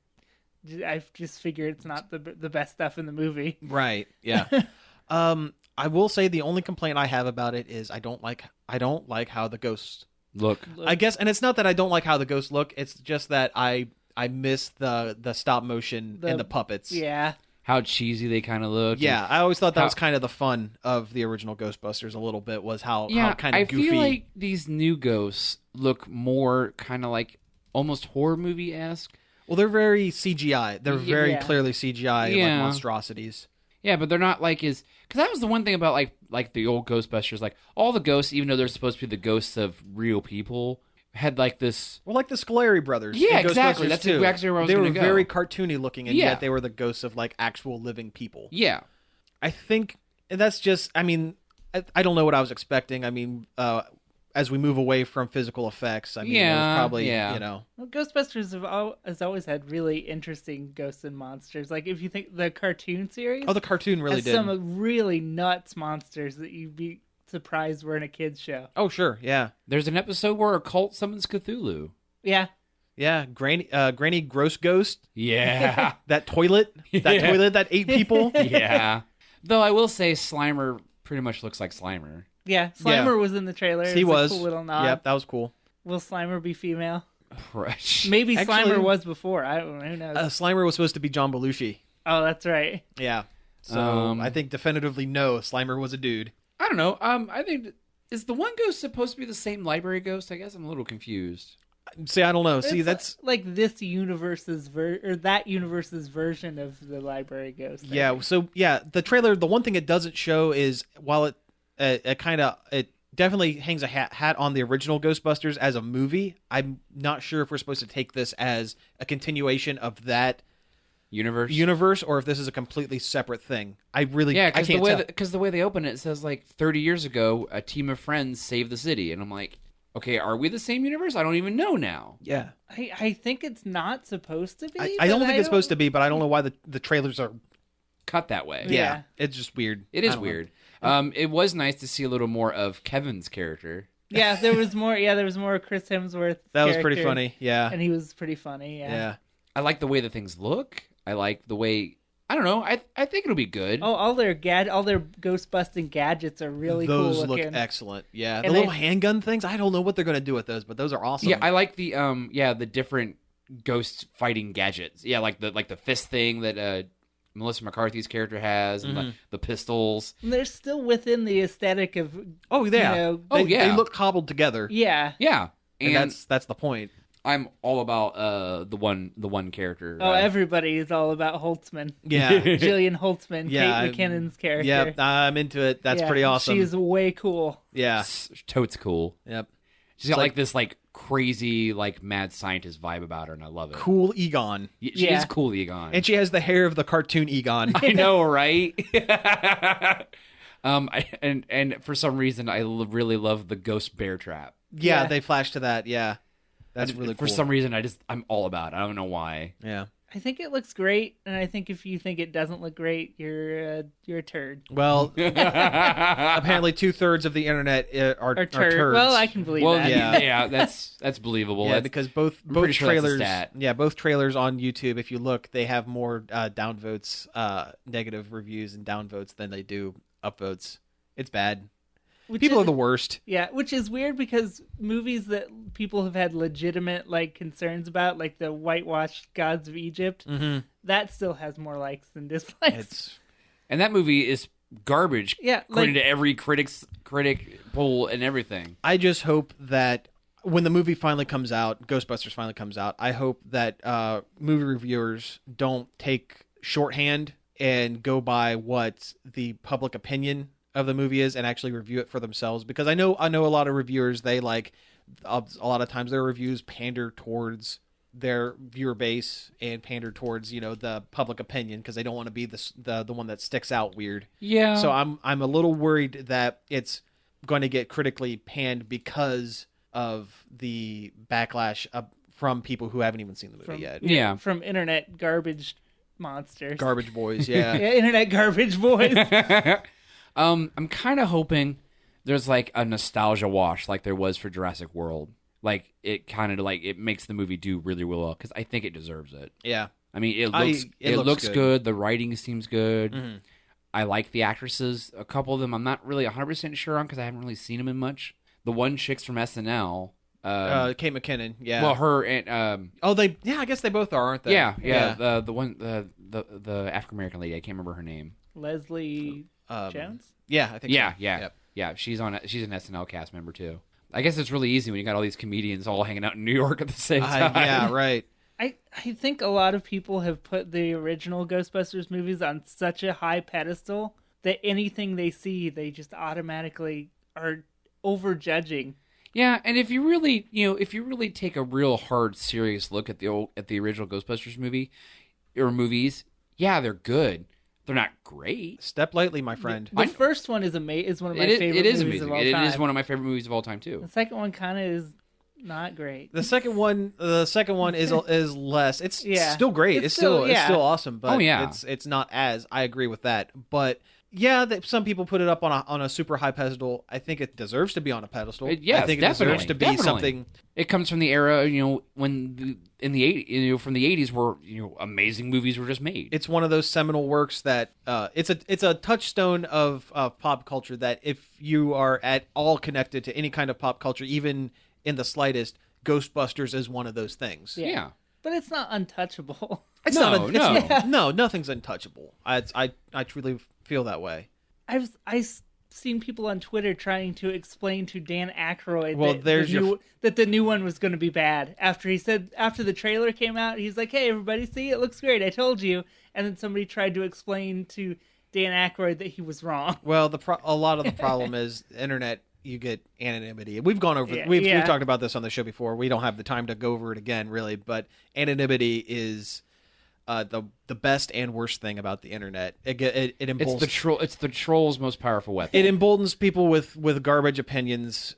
I just figure it's not the best stuff in the movie. Right. Yeah. I will say the only complaint I have about it is I don't like how the ghosts Look. I guess, and it's not that I don't like how the ghosts look. It's just that I miss the stop motion and the puppets. Yeah. How cheesy they kind of look. Yeah, I always thought that was kind of the fun of the original Ghostbusters a little bit, was how kind of goofy. I feel like these new ghosts look more kind of like almost horror movie-esque. Well, they're very CGI. They're very Yeah. clearly CGI like monstrosities. Yeah, but they're not like because that was the one thing about like the old Ghostbusters. Like all the ghosts, even though they're supposed to be the ghosts of real people, had like this. Well, like the Scoleri brothers. Yeah, in exactly. Ghostbusters, That's too. exactly where I was They were gonna go. very cartoony looking, and Yeah. yet they were the ghosts of like actual living people. Yeah. I think that's just. I mean, I don't know what I was expecting. I mean, as we move away from physical effects, I mean, it was probably Well, Ghostbusters has always had really interesting ghosts and monsters. Like if you think the cartoon series, Oh, the cartoon really has did. some really nuts monsters that you'd be surprised were in a kids show. Oh, sure, yeah, There's an episode where a cult summons Cthulhu. Yeah. yeah. Granny Gross Ghost. Yeah. That toilet. That toilet that ate people. Yeah. Though I will say Slimer pretty much looks like Slimer. Yeah, Slimer was in the trailer. He was. A cool little nod. Yep, that was cool. Will Slimer be female? Fresh. Maybe Actually- Slimer was before. I don't know. Who knows? Slimer was supposed to be John Belushi. Oh, that's right. Yeah. So I think definitively no, Slimer was a dude. I don't know. I think is the one ghost supposed to be the same library ghost? I guess I'm a little confused. See, I don't know. See, It's that's like this universe's or that universe's version of the library ghost. I yeah. think. So yeah, the trailer. The one thing it doesn't show is while it definitely hangs a hat on the original Ghostbusters as a movie. I'm not sure if we're supposed to take this as a continuation of that universe. or if this is a completely separate thing. I really Yeah, I because can't tell. because the way they open it says like 30 years ago, a team of friends saved the city, and I'm like, okay, are we the same universe? I don't even know now. Yeah. I think it's not supposed to be. I don't think it's supposed to be, but I don't know why the trailers are. Cut that way. Yeah, it's just weird. It I is don't know. weird. It was nice to see a little more of Kevin's character. Yeah, there was more. Yeah, there was more Chris Hemsworth. That was pretty character, funny. Yeah. and he was pretty funny. Yeah. I like the way the things look. I like the way. I don't know. I think it'll be good. Oh, all their ghost busting gadgets are really Those cool look looking. excellent. Yeah. And The little handgun things, I don't know what they're going to do with those, but those are awesome. Yeah, I like the the different ghost fighting gadgets. Yeah, like the fist thing that Melissa McCarthy's character has, and the pistols. And they're still within the aesthetic of. Oh, yeah. You know, They look cobbled together. yeah. Yeah, And that's the point. I'm all about the one character. Oh, everybody is all about Holtzman. Yeah. Jillian Holtzman, Yeah, Kate McKinnon's character. Yeah, I'm into it. That's Yeah, pretty awesome. She's way cool. Yeah. totes cool. Yep. She's got like- like this like crazy like mad scientist vibe about her, and I love it. Cool Egon. She Yeah. is cool, Egon. And she has the hair of the cartoon Egon. I know, right? And for some reason, I really love the ghost bear trap. Yeah, Yeah. they flash to that. Yeah. That's really cool. For some reason, I'm all about it. I don't know why. Yeah. I think it looks great, and I think if you think it doesn't look great, you're a turd. Well, apparently 2/3 of the internet are Or turd. turds. Well, I can believe Well, that. yeah, that's believable. Yeah, That's- because both pretty sure that's a trailers, stat. yeah, both trailers on YouTube. If you look, they have more downvotes, negative reviews, and downvotes than they do upvotes. It's bad. Which People is- are the worst. Yeah, which is weird because movies that people have had legitimate concerns about, like the whitewashed gods of Egypt, that still has more likes than dislikes. It's and that movie is garbage. Yeah, according to every critic poll and everything. I just hope that when the movie finally comes out, Ghostbusters finally comes out, I hope that movie reviewers don't take shorthand and go by what the public opinion of the movie is and actually review it for themselves, because I know a lot of reviewers, they like a lot of times their reviews pander towards their viewer base and pander towards the public opinion because they don't want to be the one that sticks out weird. Yeah. So I'm a little worried that it's going to get critically panned because of the backlash from people who haven't even seen the movie yet. Yeah. From internet garbage monsters. Garbage boys, yeah. Yeah, internet garbage boys. I'm kind of hoping there's like a nostalgia wash like there was for Jurassic World. Like it kind of it makes the movie do really well because I think it deserves it. Yeah. I mean, it It looks looks good. The writing seems good. Mhm. I like the actresses. A couple of them I'm not really 100% sure on because I haven't really seen them in much. The one chick's from SNL. Kate McKinnon, yeah. Well, her and I guess they both are, aren't they? yeah. The one the African American lady. I can't remember her name. Leslie Jones? Yeah, I think Yeah, so. yeah, Yep. yeah. She's an SNL cast member too. I guess it's really easy when you got all these comedians all hanging out in New York at the same time. Yeah, right. I think a lot of people have put the original Ghostbusters movies on such a high pedestal that anything they see, they just automatically are overjudging. Yeah, and if you really take a real hard, serious look at the original Ghostbusters movie or movies, yeah, they're good. They're not great. Step lightly, my friend. The first one is one of my favorite It is movies amazing. of all It time. is one of my favorite movies of all time too. The second one kind of is not great. The second one is less. It's Yeah. still great. It's It's still still- yeah. awesome, but Oh, yeah. it's not as. I agree with that. But yeah, some people put it up on a super high pedestal. I think it deserves to be on a pedestal. Yes, I think definitely, it deserves to be definitely. something. It comes from the era, in the 80s, from the 80s where amazing movies were just made. It's one of those seminal works that it's a touchstone of pop culture that if you are at all connected to any kind of pop culture, even in the slightest, Ghostbusters is one of those things. Yeah. But it's not untouchable. It's No, not. no. No, nothing's untouchable. I truly feel that way. I've seen people on Twitter trying to explain to Dan Aykroyd Well, that the new one was going to be bad. After the trailer came out, he's like, "Hey, everybody, see, it looks great. I told you." And then somebody tried to explain to Dan Aykroyd that he was wrong. Well, a lot of the problem is the internet. You get anonymity. We've gone over. Yeah, we've yeah. talked about this on the show before. We don't have the time to go over it again, really. But anonymity is the best and worst thing about the internet. It emboldens It's the troll's most powerful weapon. it emboldens people with garbage opinions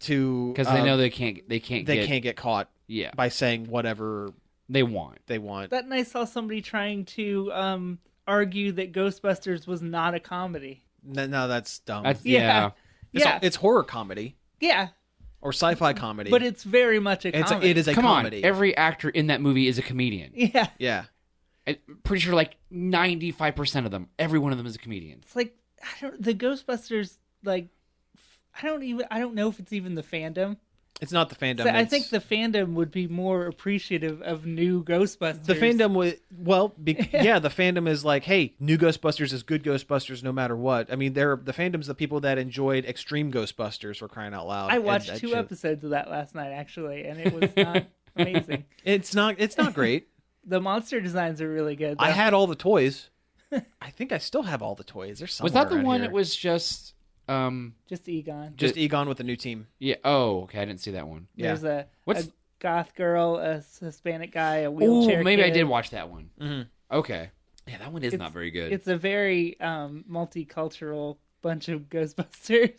to Because they know they can't get caught yeah by saying whatever they want. they want. That night I saw somebody trying to argue that Ghostbusters was not a comedy. No, that's dumb. Yeah. It's horror comedy Yeah, or sci-fi comedy, but it's very much a comedy. it is a Come comedy. on, every actor in that movie is a comedian. Yeah, Yeah. I'm pretty sure like 95% of them, every one of them is a comedian. it's like the Ghostbusters. Like, I don't know if it's even the fandom. It's not the fandom. So I think the fandom would be more appreciative of new Ghostbusters. The fandom would, the fandom is like, hey, new Ghostbusters is good Ghostbusters no matter what. I mean, the fandom's the people that enjoyed Extreme Ghostbusters, for crying out loud. I watched And 2 shit. episodes of that last night, actually, and it was not amazing. It's not great. The monster designs are really good, though. I had all the toys. I think I still have all the toys. There's Was somewhere that the around one here. that was just just Egon. Just Egon with a new team? yeah, oh, okay, I didn't see that one. Yeah. There's a What's- goth girl, a Hispanic guy, a Oh, wheelchair maybe I kid. did watch that one. Mm-hmm. Okay. Yeah, that one is It's- not very good. It's a very multicultural bunch of Ghostbusters.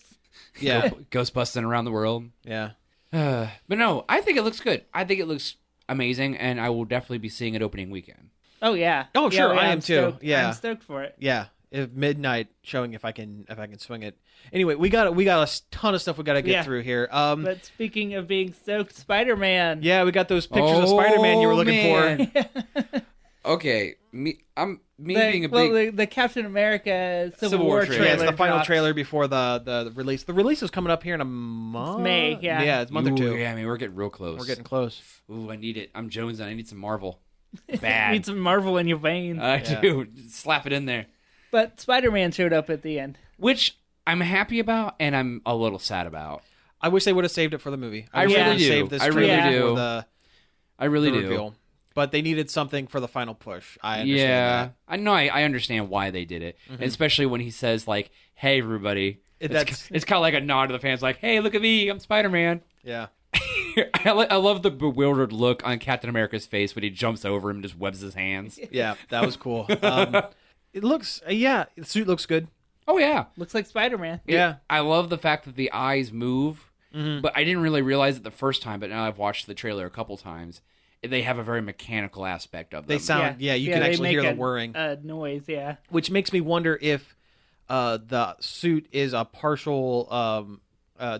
Yeah, Ghostbusting around the world. yeah. But no, I think it looks good. I think it looks amazing, and I will definitely be seeing it opening weekend. Oh yeah. Oh, sure, I am I'm too. stoked. Yeah. I'm stoked for it. Yeah, midnight showing if I can swing it. Anyway, we got a ton of stuff we got to get Yeah. through here. But speaking of being stoked, Spider-Man. Yeah, we got those pictures of Spider-Man you were looking for. Okay, being the Captain America Civil War trailer. Yeah, it's the final dropped. trailer before the release. The release is coming up here in a month. It's May, yeah. Yeah, it's a month or two. Yeah, I mean we're getting real close. We're getting close. Ooh, I need it. I'm Jones, and I need some Marvel. Need Bad. some Marvel in your veins. I Yeah. do. Slap it in there. But Spider-Man showed up at the end. Which I'm happy about, and I'm a little sad about. I wish they would have saved it for the movie. I wish they really would've do. saved this I really trailer do. for the I really do. reveal. But they needed something for the final push. I understand Yeah, that. I know. I understand why they did it, especially when he says like, "Hey, everybody." That's- It's kind of like a nod to the fans, like, "Hey, look at me, I'm Spider-Man." Yeah. I love the bewildered look on Captain America's face when he jumps over him and just webs his hands. Yeah, that was cool. It looks, the suit looks good. Oh yeah, Looks like Spider-Man. Yeah. I love the fact that the eyes move, but I didn't really realize it the first time. But now I've watched the trailer a couple times. They have a very mechanical aspect of them. They sound, you can they actually make hear the whirring. noise, yeah. Which makes me wonder if the suit is a partial,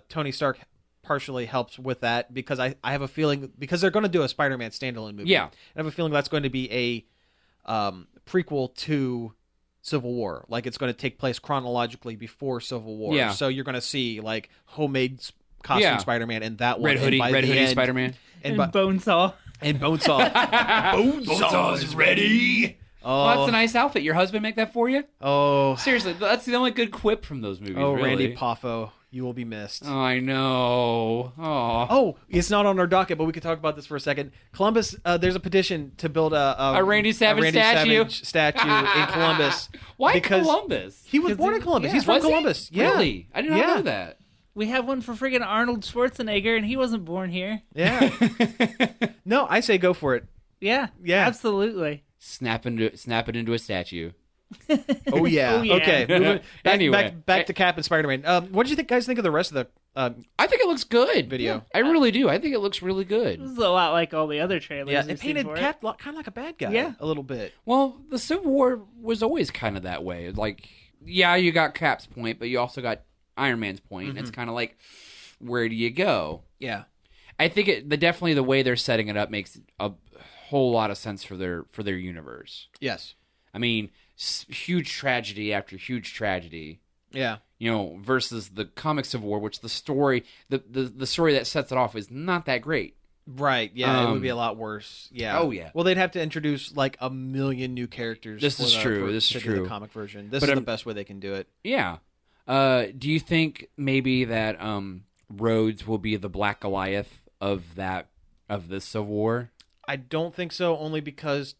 Tony Stark partially helps with that, because I have a feeling, because they're going to do a Spider-Man standalone movie. Yeah. I have a feeling that's going to be a prequel to Civil War. Like, it's going to take place chronologically before Civil War. Yeah. So you're going to see, like, homemade costume Yeah. Spider-Man in that one. Red And hoodie, by red the hoodie end- Spider-Man. And, And Bonesaw. and Bonesaw. Bonsaw's ready. Oh, that's a nice outfit. Your husband make that for you? Oh, Seriously, that's the only good quip from those movies. oh, really. Randy Poffo, you will be missed. Oh, I know. Oh, Oh, it's not on our docket, but we could talk about this for a second. Columbus, there's a petition to build a Randy Savage statue. Savage statue in Columbus. why because Columbus? He was born in Columbus. He's from Was he? Columbus. Yeah. Really? I did not Yeah. know that. We have one for friggin' Arnold Schwarzenegger, and he wasn't born here. Yeah. No, I say go for it. Yeah. Yeah. Absolutely. Snap it into a statue. Oh yeah. Oh, yeah. Okay. Moving, Anyway. back to Cap and Spider-Man. What did you guys think of the rest of the I think it looks good. video? I really do. I think it looks really This good. is a lot like all the other trailers. Yeah, we've it seen painted for it. Cap kind of like a bad guy. Yeah. A little bit. Well, the Civil War was always kind of that way. Like, yeah, you got Cap's point, but you also got Iron Man's point. And it's kind of like, where do you go? Yeah. I think definitely the way they're setting it up makes a whole lot of sense for their universe. Yes. I mean, huge tragedy after huge tragedy, Yeah. versus the comics of war, which the story that sets it off is not that great. Right. Yeah. It would be a lot worse. Yeah. Oh, yeah. Well, they'd have to introduce like a million new characters. This is true. This is to do true. The comic version. This But is the I'm- best way they can do it. Yeah. Do you think maybe that Rhodes will be the Black Goliath of this Civil War? I don't think so, only because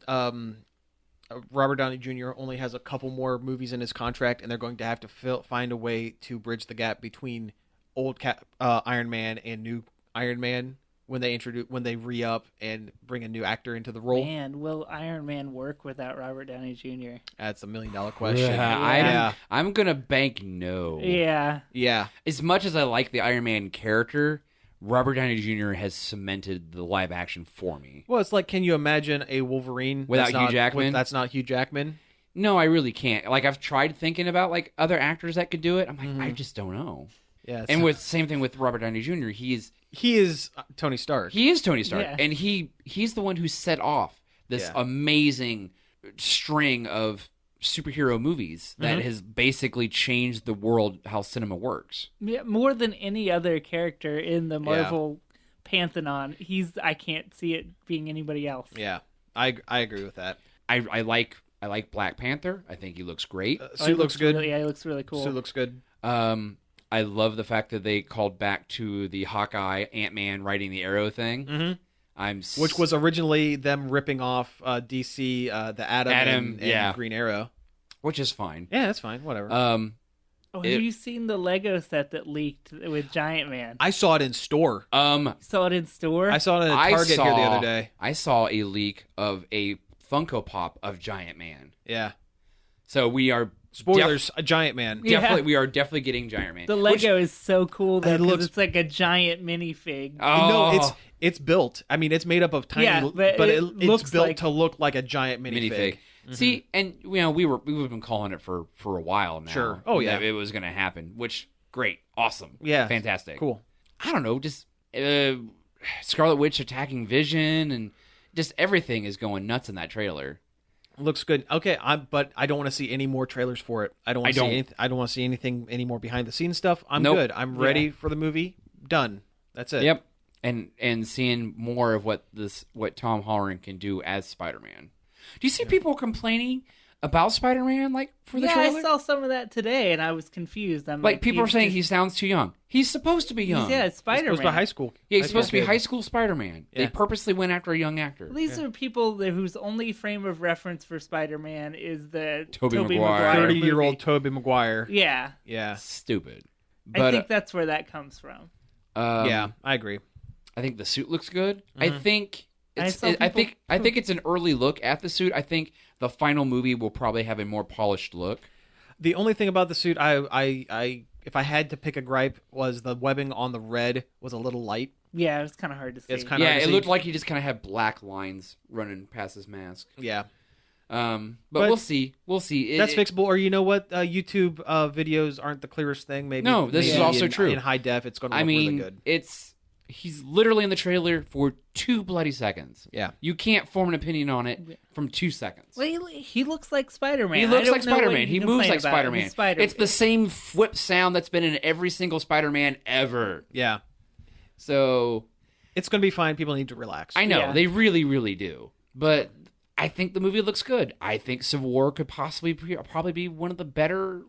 Robert Downey Jr. only has a couple more movies in his contract, and they're going to have to find a way to bridge the gap between old Iron Man and new Iron Man when they re-up and bring a new actor into the role? Man, will Iron Man work without Robert Downey Jr.? That's $1 million question. I'm gonna bank no. Yeah. As much as I like the Iron Man character, Robert Downey Jr. has cemented the live action for me. Well, it's like, can you imagine a Wolverine Without Hugh Jackman? That's not Hugh Jackman. No, I really can't. Like, I've tried thinking about like other actors that could do it. I'm like, I just don't know. Yeah, and with same thing with Robert Downey Jr. He is Tony Stark. He is Tony Stark, Yeah. and he's the one who set off this amazing string of superhero movies that has basically changed the world, how cinema works. Yeah, more than any other character in the Marvel pantheon, I can't see it being anybody else. Yeah, I agree with that. I like Black Panther. I think he looks great. Suit looks good. He looks really cool. Suit looks good. I love the fact that they called back to the Hawkeye, Ant-Man riding the arrow thing. Mm-hmm. Which was originally them ripping off DC, the Atom and Green Arrow. Which is fine. Yeah, that's fine. Whatever. Have you seen the Lego set that leaked with Giant Man? I saw it in store. Saw it in store? I saw it at Target here the other day. I saw a leak of a Funko Pop of Giant Man. Yeah. So we are... Spoilers, a Giant Man. We are definitely getting Giant Man. The Lego is so cool though, because it's like a giant minifig. No, it's built. I mean, it's made up of tiny, but it's built to look like a giant minifig. Mm-hmm. See, and we've been calling it for a while now. Sure. Oh yeah, that it was going to happen. Which great, awesome, yeah, fantastic, cool. I don't know, just Scarlet Witch attacking Vision, and just everything is going nuts in that trailer. Looks good. Okay, but I don't want to see any more trailers for it. I don't want to see anything any more behind the scenes stuff. I'm good. I'm ready for the movie. Done. That's it. Yep. And seeing more of what Tom Holland can do as Spider-Man. Do you see people complaining about Spider-Man for the trailer? I saw some of that today, and I was confused. I'm people are saying he sounds too young. He's supposed to be young. It's Spider-Man. He's supposed to be high school. Yeah, he's supposed to be high school Spider-Man. Yeah. They purposely went after a young actor. These are people whose only frame of reference for Spider-Man is the Tobey Tobey Maguire. Maguire 30-year-old Tobey Maguire. Yeah. Yeah. Stupid. But, I think that's where that comes from. Yeah, I agree. I think the suit looks good. Mm-hmm. I think it's an early look at the suit. I think the final movie will probably have a more polished look. The only thing about the suit, I if I had to pick a gripe, was the webbing on the red was a little light. Yeah, it was kind of hard to see. It looked like he just kind of had black lines running past his mask. Yeah. But we'll see. We'll see. That's fixable. Or you know what? YouTube videos aren't the clearest thing. Maybe. No, this is also true. In high def, it's going to look really good. He's literally in the trailer for 2 bloody seconds. Yeah. You can't form an opinion on it from 2 seconds. Well, he looks like Spider-Man. He looks like Spider-Man. He moves like Spider-Man. It's the same whip sound that's been in every single Spider-Man ever. Yeah. So it's going to be fine. People need to relax. I know. Yeah. They really, really do. But I think the movie looks good. I think Civil War could probably be one of the better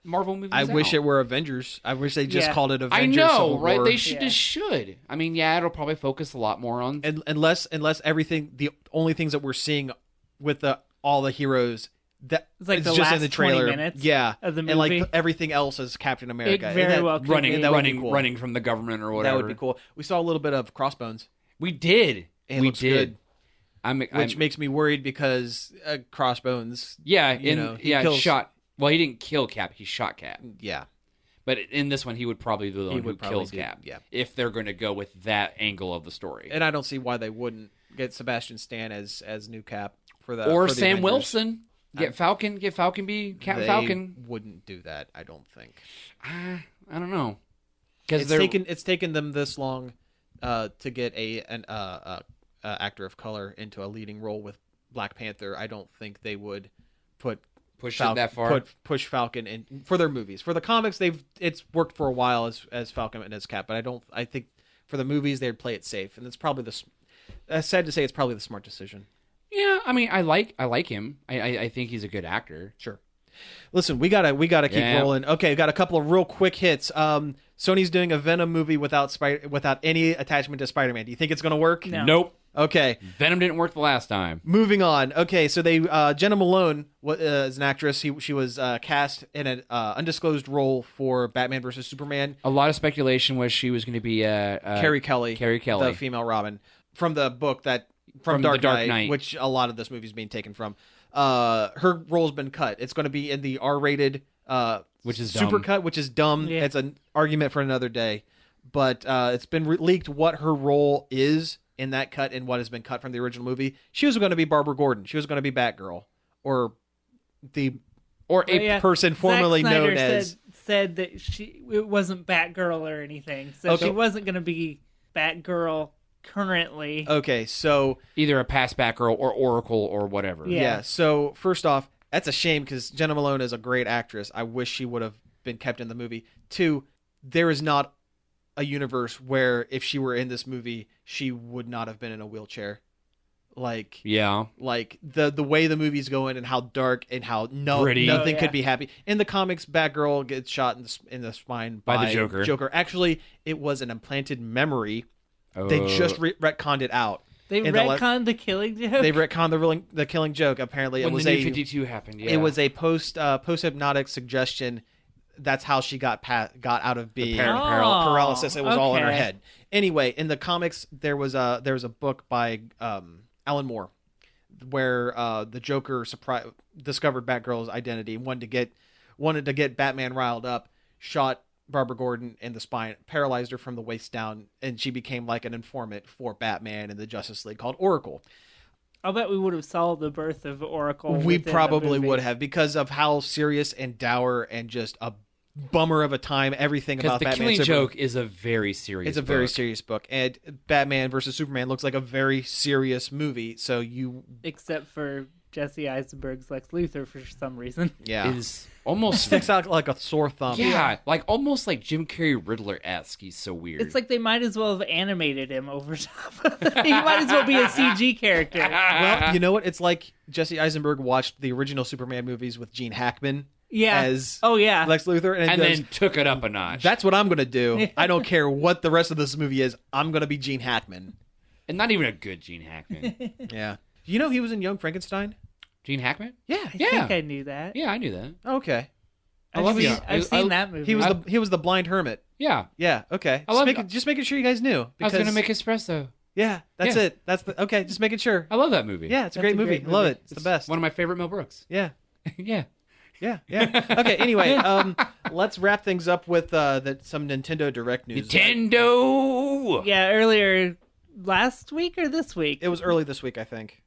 Marvel movies. I wish it were Avengers. I wish they just called it Avengers. I know, Civil right? War. They should. I mean, it'll probably focus a lot more on unless everything, the only things that we're seeing with all the heroes that it's like it's the just last in the trailer, 20 minutes of the movie, and like everything else is Captain America. It very well running from the government or whatever. That would be cool. We saw a little bit of Crossbones. We did. It looks good. Which makes me worried because Crossbones. Yeah, he kills, shot. Well, he didn't kill Cap. He shot Cap. Yeah. But in this one, he would probably be the one who kills Cap. Yeah. If they're going to go with that angle of the story. And I don't see why they wouldn't get Sebastian Stan as new Cap for the or for the Sam Avengers. Wilson. Get Falcon be Captain Falcon. Wouldn't do that, I don't think. I don't know. Because it's taken them this long to get an actor of color into a leading role with Black Panther. I don't think they would push it that far. Push Falcon in for their movies. For the comics, it's worked for a while as Falcon and as Cap, but I think for the movies they'd play it safe, and it's probably sad to say it's probably the smart decision. Yeah, I mean, I like him. I think he's a good actor. Sure. Listen, we gotta keep rolling. Okay, got a couple of real quick hits. Sony's doing a Venom movie without any attachment to Spider-Man. Do you think it's gonna work? No. Nope. Okay. Venom didn't work the last time. Moving on. Okay, so they Jenna Malone is an actress. She was cast in an undisclosed role for Batman versus Superman. A lot of speculation was she was going to be Carrie Kelly, the female Robin, from the book from The Dark Knight, Knight, which a lot of this movie is being taken from. Her role's been cut. It's going to be in the R-rated, which is super dumb. cut, which is dumb. Yeah. It's an argument for another day. But it's been leaked what her role is in that cut and what has been cut from the original movie. She was going to be Barbara Gordon. She was going to be Batgirl, or a person formerly Zack Snyder known as. said that it wasn't Batgirl or anything, so Okay. she wasn't going to be Batgirl currently. Okay, so Either a past Batgirl or Oracle or whatever. Yeah. So first off, that's a shame because Jenna Malone is a great actress. I wish she would have been kept in the movie. 2, there is not a universe where if she were in this movie, she would not have been in a wheelchair. Like the way the movie's going and how dark and how Gritty. nothing Oh, could yeah. be happy. In the comics, Batgirl gets shot in the spine By the Joker. Actually, it was an implanted memory. Oh. They just retconned it out. They in the retconned the killing joke. They retconned the killing joke. Apparently, when it was the New 52 happened, yeah. it was a post hypnotic suggestion. That's how she got out of being paralysis. It was all in her okay. head. Anyway, in the comics, there was a book by Alan Moore where the Joker discovered Batgirl's identity, wanted to get Batman riled up, shot Barbara Gordon in the spine, paralyzed her from the waist down, and she became like an informant for Batman and the Justice League called Oracle. I'll bet we would have saw the birth of Oracle. We within the probably movie. would have, because of how serious and dour and just a bummer of a time everything about the Batman. Killing Joke is a very serious It's a very serious book, and Batman versus Superman looks like a very serious movie. So Except for Jesse Eisenberg's Lex Luthor for some reason. is almost sticks out like a sore thumb. yeah, like almost like Jim Carrey Riddler-esque. He's so weird. It's like they might as well have animated him over top of that. He might as well be a CG character. Well, you know what? It's like Jesse Eisenberg watched the original Superman movies with Gene Hackman Yeah. as yeah. Lex Luthor, and goes, then took it up a notch. that's what I'm going to do. I don't care what the rest of this movie is. I'm going to be Gene Hackman. And not even a good Gene Hackman. Yeah. You know he was in Young Frankenstein? Gene Hackman? Yeah. I think I knew that. Yeah, I knew that. Okay. I've seen that movie. He was the blind hermit. Yeah. Yeah. Okay. I love Just making sure you guys knew. I was Because, going to make espresso. Yeah. That's Yeah. it. Okay. Just making sure. I love that movie. Yeah. It's a That's great a movie. great Love movie. it. It's the best. One of my favorite Mel Brooks. Yeah. Yeah. Yeah. Okay. Anyway, let's wrap things up with some Nintendo Direct news. Nintendo! Yeah, earlier last week or this week? It was early this week, I think.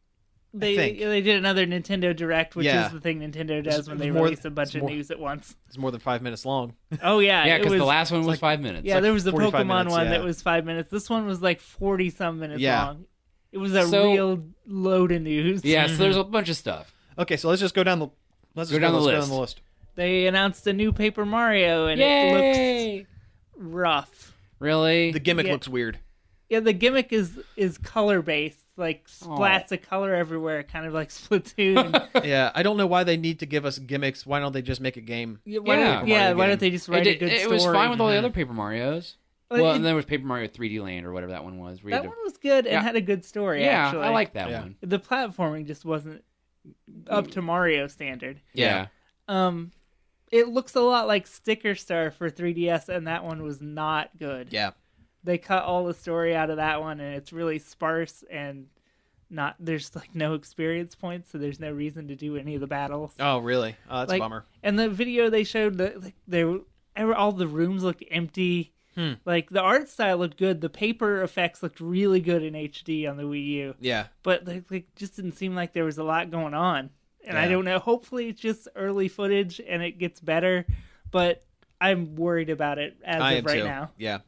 They did another Nintendo Direct, which Yeah. is the thing Nintendo does It's when they more- release a bunch it's of more- news at once. It's more than 5 minutes long. Oh yeah, Yeah, it because the was- last one was 5 minutes. Yeah, there was the 45 Pokemon minutes, one yeah. that was 5 minutes. This one was like 40-some minutes Yeah. long. It was a So- real load of news. Yeah, so there's a bunch of stuff. Okay, so let's just go down the list. They announced a new Paper Mario, and it Yay! looks rough. Really? The gimmick Yeah. looks weird. Yeah, the gimmick is color based, like splats of color everywhere, kind of like Splatoon. Yeah, I don't know why they need to give us gimmicks. Why don't they just make a game? Why Yeah. don't, Mario why game. don't they just write a good it story? was fine with all the other Paper Marios. Well, Well, it- and then there was Paper Mario 3D Land or whatever that one was. where you That had one was good and Yeah. had a good story. yeah, actually. I like that Yeah. one. The platforming just wasn't up to Mario standard. Yeah. It looks a lot like Sticker Star for 3DS, and that one was not good. Yeah. They cut all the story out of that one, and it's really sparse and there's like no experience points, so there's no reason to do any of the battles. Oh, really? Oh, that's a bummer. And the video they showed, all the rooms looked empty. Like the art style looked good. The paper effects looked really good in HD on the Wii U. Yeah. But just didn't seem like there was a lot going on. And I Yeah. don't know. Hopefully it's just early footage and it gets better. But I'm worried about it as I of am right too. now. Yeah.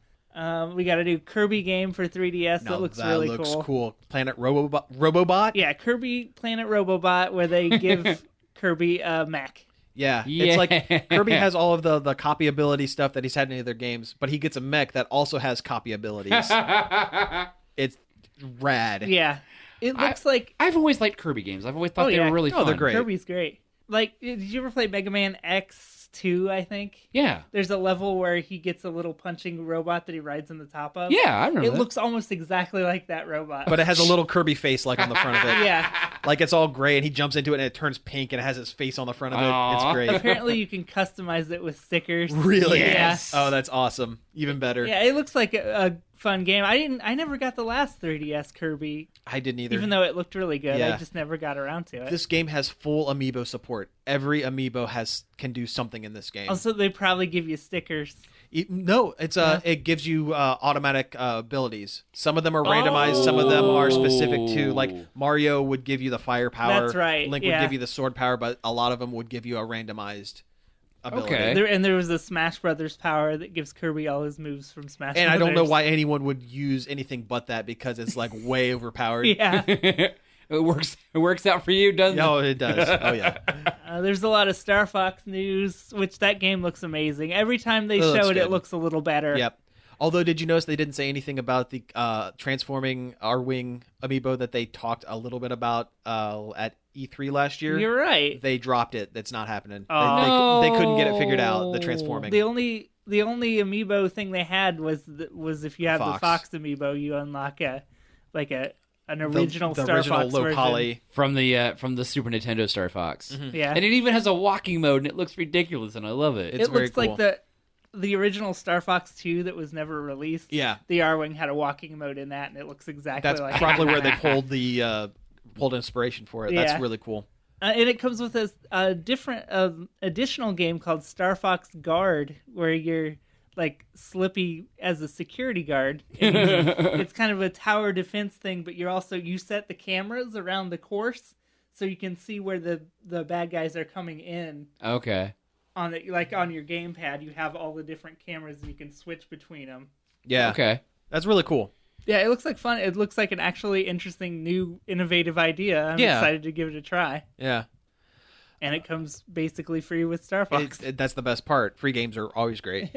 We got a new Kirby game for 3DS that looks really cool. Planet Robobot? Yeah, Kirby Planet Robobot, where they give Kirby a mech. Yeah. Yeah. It's like Kirby has all of the copy ability stuff that he's had in any of their games, but he gets a mech that also has copy abilities. It's rad. Yeah. It looks like... I've always liked Kirby games. I've always thought they were really fun. they're great. Kirby's great. like, did you ever play Mega Man X2, I think? Yeah. There's a level where he gets a little punching robot that he rides on the top of. Yeah, I remember It that. looks almost exactly like that robot. But it has a little Kirby face like on the front of it. Yeah. Like it's all gray and he jumps into it and it turns pink and it has his face on the front of it. Aw. It's great. Apparently you can customize it with stickers. Really? Yes. Oh, that's awesome. Even better. Yeah, it looks like a fun game. I never got the last 3DS Kirby, I didn't either. even though it looked really good. Yeah. I just never got around to it. This game has full amiibo support. Every amiibo can do something in this game. Also, they probably give you stickers. No, it gives you automatic abilities. Some of them are randomized. Some of them are specific to, like, Mario would give you the fire power. That's right, Link yeah. would give you the sword power, but a lot of them would give you a randomized ability. Okay. There was the Smash Brothers power that gives Kirby all his moves from Smash And Brothers. I don't know why anyone would use anything but that because it's like way overpowered. Yeah. It works out for you, doesn't Oh, it does. Oh, yeah. There's a lot of Star Fox news, which that game looks amazing. Every time they It looks show it, good. it looks a little better. Yep. Although, did you notice they didn't say anything about the transforming R-Wing amiibo that they talked a little bit about at E3 last year? You're right. They dropped it. That's not happening. Oh. They couldn't get it figured out, the transforming. The only amiibo thing they had was if you have the Fox. Fox amiibo, you unlock an original the Star original Fox low version. poly. from the Super Nintendo Star Fox. Yeah, And it even has a walking mode, and it looks ridiculous, and I love it. It's it very looks like cool. the original Star Fox 2 that was never released. Yeah. The R-Wing had a walking mode in that, and it looks exactly That's like probably where they pulled inspiration for it. Yeah. That's really cool. And it comes with a different additional game called Star Fox Guard, where you're like Slippy as a security guard. And it's kind of a tower defense thing, but you set the cameras around the course so you can see where the bad guys are coming in. Okay. On your gamepad, you have all the different cameras and you can switch between them. Yeah. Okay. That's really cool. Yeah, it looks like fun. It looks like an actually interesting, new, innovative idea. I'm Yeah. excited to give it a try. Yeah. And it comes basically free with Star Fox. That's the best part. Free games are always great.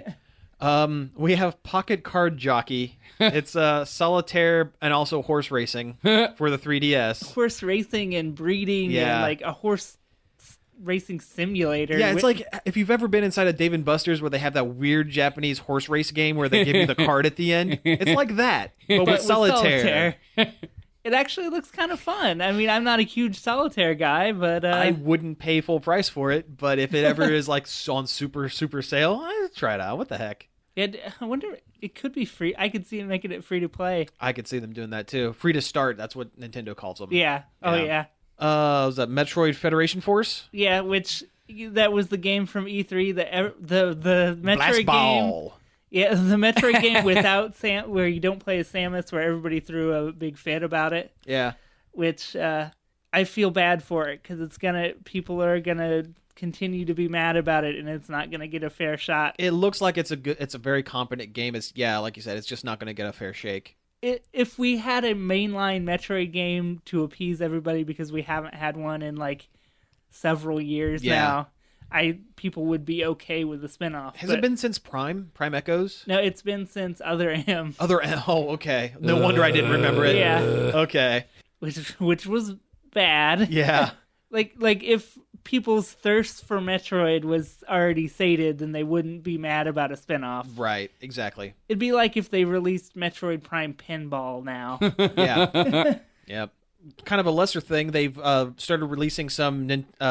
We have Pocket Card Jockey. It's solitaire and also horse racing for the 3DS. Horse racing and breeding Yeah. and like a horse racing simulator. Yeah, it's like if you've ever been inside a Dave & Buster's where they have that weird Japanese horse race game where they give you the card at the end. It's like that, but with solitaire. It actually looks kind of fun. I mean, I'm not a huge solitaire guy, but I wouldn't pay full price for it, but if it ever is like on super sale, I'd try it out. What the heck? I wonder, it could be free. I could see it making it free to play. I could see them doing that too. Free to start. That's what Nintendo calls them. Yeah. Oh, Yeah. yeah. Was that Metroid Federation Force? Yeah, which that was the game from E3, the Metroid Blast game. Ball. Yeah, the Metroid game without Sam, where you don't play as Samus, where everybody threw a big fit about it. Yeah. Which I feel bad for it because people are gonna continue to be mad about it, and it's not gonna get a fair shot. It looks like it's a very competent game. It's like you said, it's just not going to get a fair shake. If we had a mainline Metroid game to appease everybody, because we haven't had one in like several years now, people would be okay with the spinoff. Has it been since Prime Echoes? No, it's been since Other M. Okay. No wonder I didn't remember it. Yeah. Okay. Which was bad. Yeah. Like if people's thirst for Metroid was already sated, then they wouldn't be mad about a spinoff. Right. Exactly. It'd be like if they released Metroid Prime Pinball now. Yeah. Yep. Kind of a lesser thing. They've started releasing some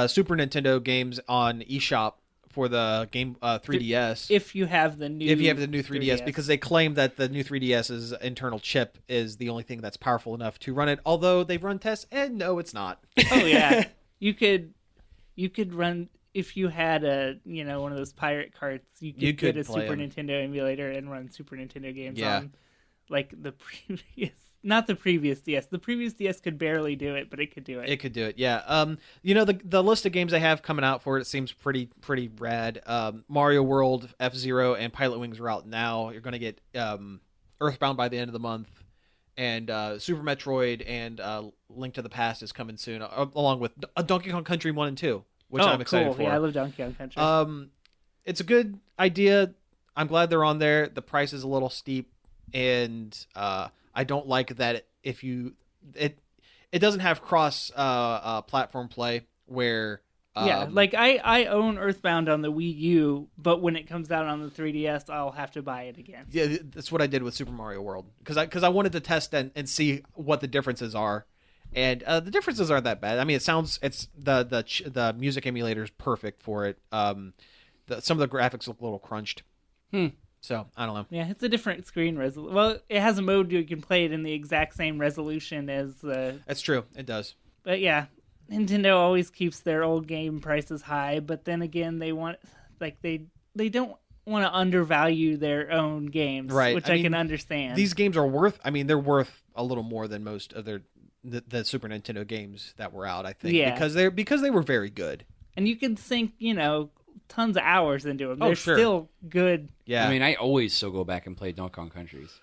Super Nintendo games on eShop for the game 3DS. If you have the new 3DS, because they claim that the new 3DS's internal chip is the only thing that's powerful enough to run it. Although they've run tests, and no, it's not. Oh yeah, you could run if you had one of those pirate carts. You could get a play Super 'em. Nintendo emulator and run Super Nintendo games Yeah. on like the previous. Not the previous DS. The previous DS could barely do it, but it could do it. It could do it, yeah. The list of games they have coming out for it seems pretty rad. Mario World, F-Zero, and Pilot Wings are out now. You're going to get Earthbound by the end of the month, and Super Metroid and Link to the Past is coming soon, along with Donkey Kong Country 1 and 2, which I'm excited cool. for. Yeah, I love Donkey Kong Country. It's a good idea. I'm glad they're on there. The price is a little steep, and I don't like that it doesn't have cross platform play where Yeah, like I own Earthbound on the Wii U, but when it comes out on the 3DS, I'll have to buy it again. Yeah, that's what I did with Super Mario World because I wanted to test and see what the differences are, and the differences aren't that bad. I mean, it's the music emulator is perfect for it. Some of the graphics look a little crunched. So I don't know. Yeah, it's a different screen resolution. Well, it has a mode you can play it in the exact same resolution as the. That's true. It does. But yeah, Nintendo always keeps their old game prices high, but then again, they want they don't want to undervalue their own games, Right. which I I mean, can understand. These games are worth. I mean, they're worth a little more than most of the Super Nintendo games that were out. I think. Yeah. Because they were very good. And you can sink, tons of hours into them. Oh, They're sure. still good. Yeah. I mean, I always still go back and play Donkey Kong Countries.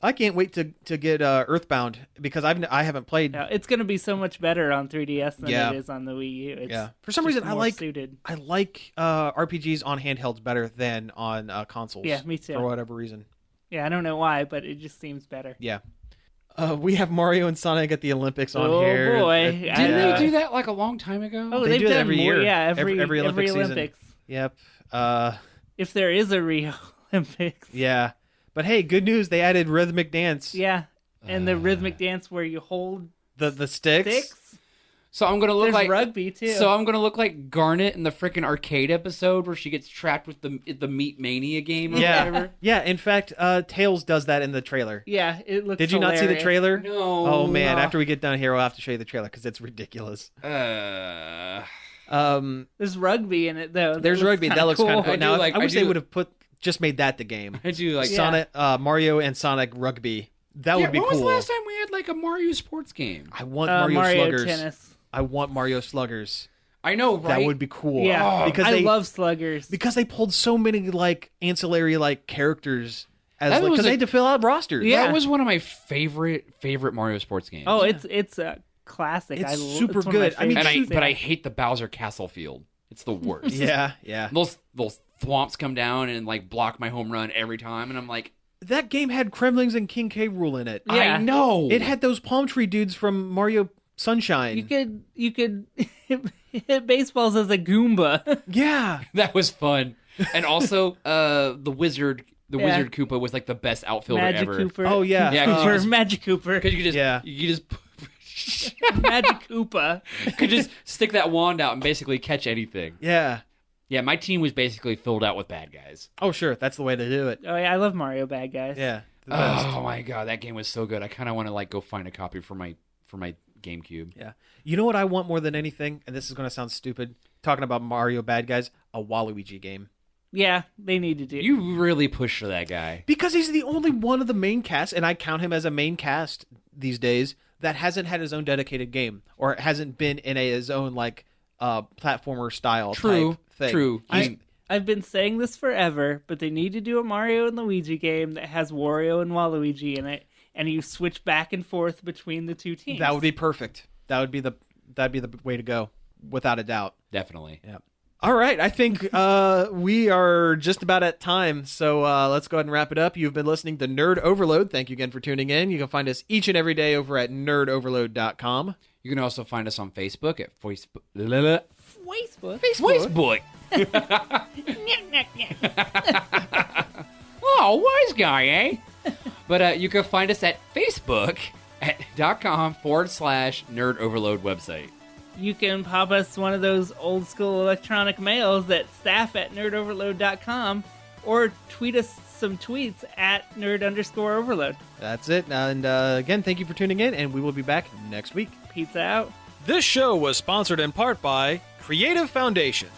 I can't wait to get Earthbound because I haven't played. Yeah, it's going to be so much better on 3DS than Yeah. it is on the Wii U. It's Yeah. For some just reason, I more like suited. RPGs on handhelds better than on consoles. Yeah, me too. For whatever reason. Yeah, I don't know why, but it just seems better. Yeah. We have Mario and Sonic at the Olympics on Oh, here. boy. Didn't Yeah. they do that like a long time ago? Oh, They they've do it done every more. year. Yeah, every Olympic season. Olympics. Yep. If there is a Rio Olympics. Yeah. But hey, good news. They added rhythmic dance. Yeah, and the rhythmic dance where you hold The sticks. sticks. So I'm gonna look There's like rugby too. So I'm gonna look like Garnet in the freaking arcade episode where she gets trapped with the Meat Mania game. Or Yeah. whatever. Yeah. In fact, Tails does that in the trailer. Yeah, it looks. Did you not see the hilarious. trailer? No. Oh man! After we get done here, we'll have to show you the trailer because it's ridiculous. There's rugby in it though. There's rugby. That looks kind of cool. I do Now, like- I wish I they do- would have just made that the game. I do like. Yeah. Sonic, Mario and Sonic rugby. That would be when cool. was the last time we had like a Mario sports game? I want Mario, Mario Sluggers. Tennis. I want Mario Sluggers. I know, right? That would be cool. Yeah, because I they love sluggers. because they pulled so many like ancillary like characters as That like was because a- they had to fill out rosters. Yeah. That was one of my favorite Mario sports games. Oh, it's a classic. It's I super it's one of my good. I mean, favorites. but I hate the Bowser Castle field. It's the worst. yeah. Those thwomps come down and like block my home run every time, and I'm like, That game had Kremlings and King K. Rool in it. Yeah. I know. It had those palm tree dudes from Mario Sunshine. You could hit baseballs as a Goomba. Yeah. That was fun. And also, the wizard Yeah. Koopa was like the best outfielder Magic ever. Cooper. Oh, yeah. Yeah, 'cause you Or just- Magic Cooper. Because you could just, Yeah. you just Magic Koopa. could just stick that wand out and basically catch anything. Yeah. Yeah, my team was basically filled out with bad guys. Oh, sure. That's the way to do it. Oh yeah, I love Mario Bad Guys. Yeah. The best. Oh my god, that game was so good. I kind of want to like go find a copy for my GameCube. Yeah. You know what I want more than anything? And this is going to sound stupid. Talking about Mario bad guys, a Waluigi game. Yeah, they need to do. You really push for that guy. Because he's the only one of the main cast, and I count him as a main cast these days, that hasn't had his own dedicated game or hasn't been in his own like platformer style type thing. True. I've been saying this forever, but they need to do a Mario and Luigi game that has Wario and Waluigi in it, and you switch back and forth between the two teams. That would be perfect. That'd be the way to go, without a doubt. Definitely. Yeah. All right, I think we are just about at time, so let's go ahead and wrap it up. You've been listening to Nerd Overload. Thank you again for tuning in. You can find us each and every day over at nerdoverload.com. You can also find us on Facebook at Facebook. Facebook. Oh, wise guy, eh? But you can find us at Facebook at .com/Nerd Overload website. You can pop us one of those old school electronic mails at staff@nerdoverload.com or tweet us some tweets at nerd_overload. That's it. And again, thank you for tuning in, and we will be back next week. Pizza out. This show was sponsored in part by Creative Foundations.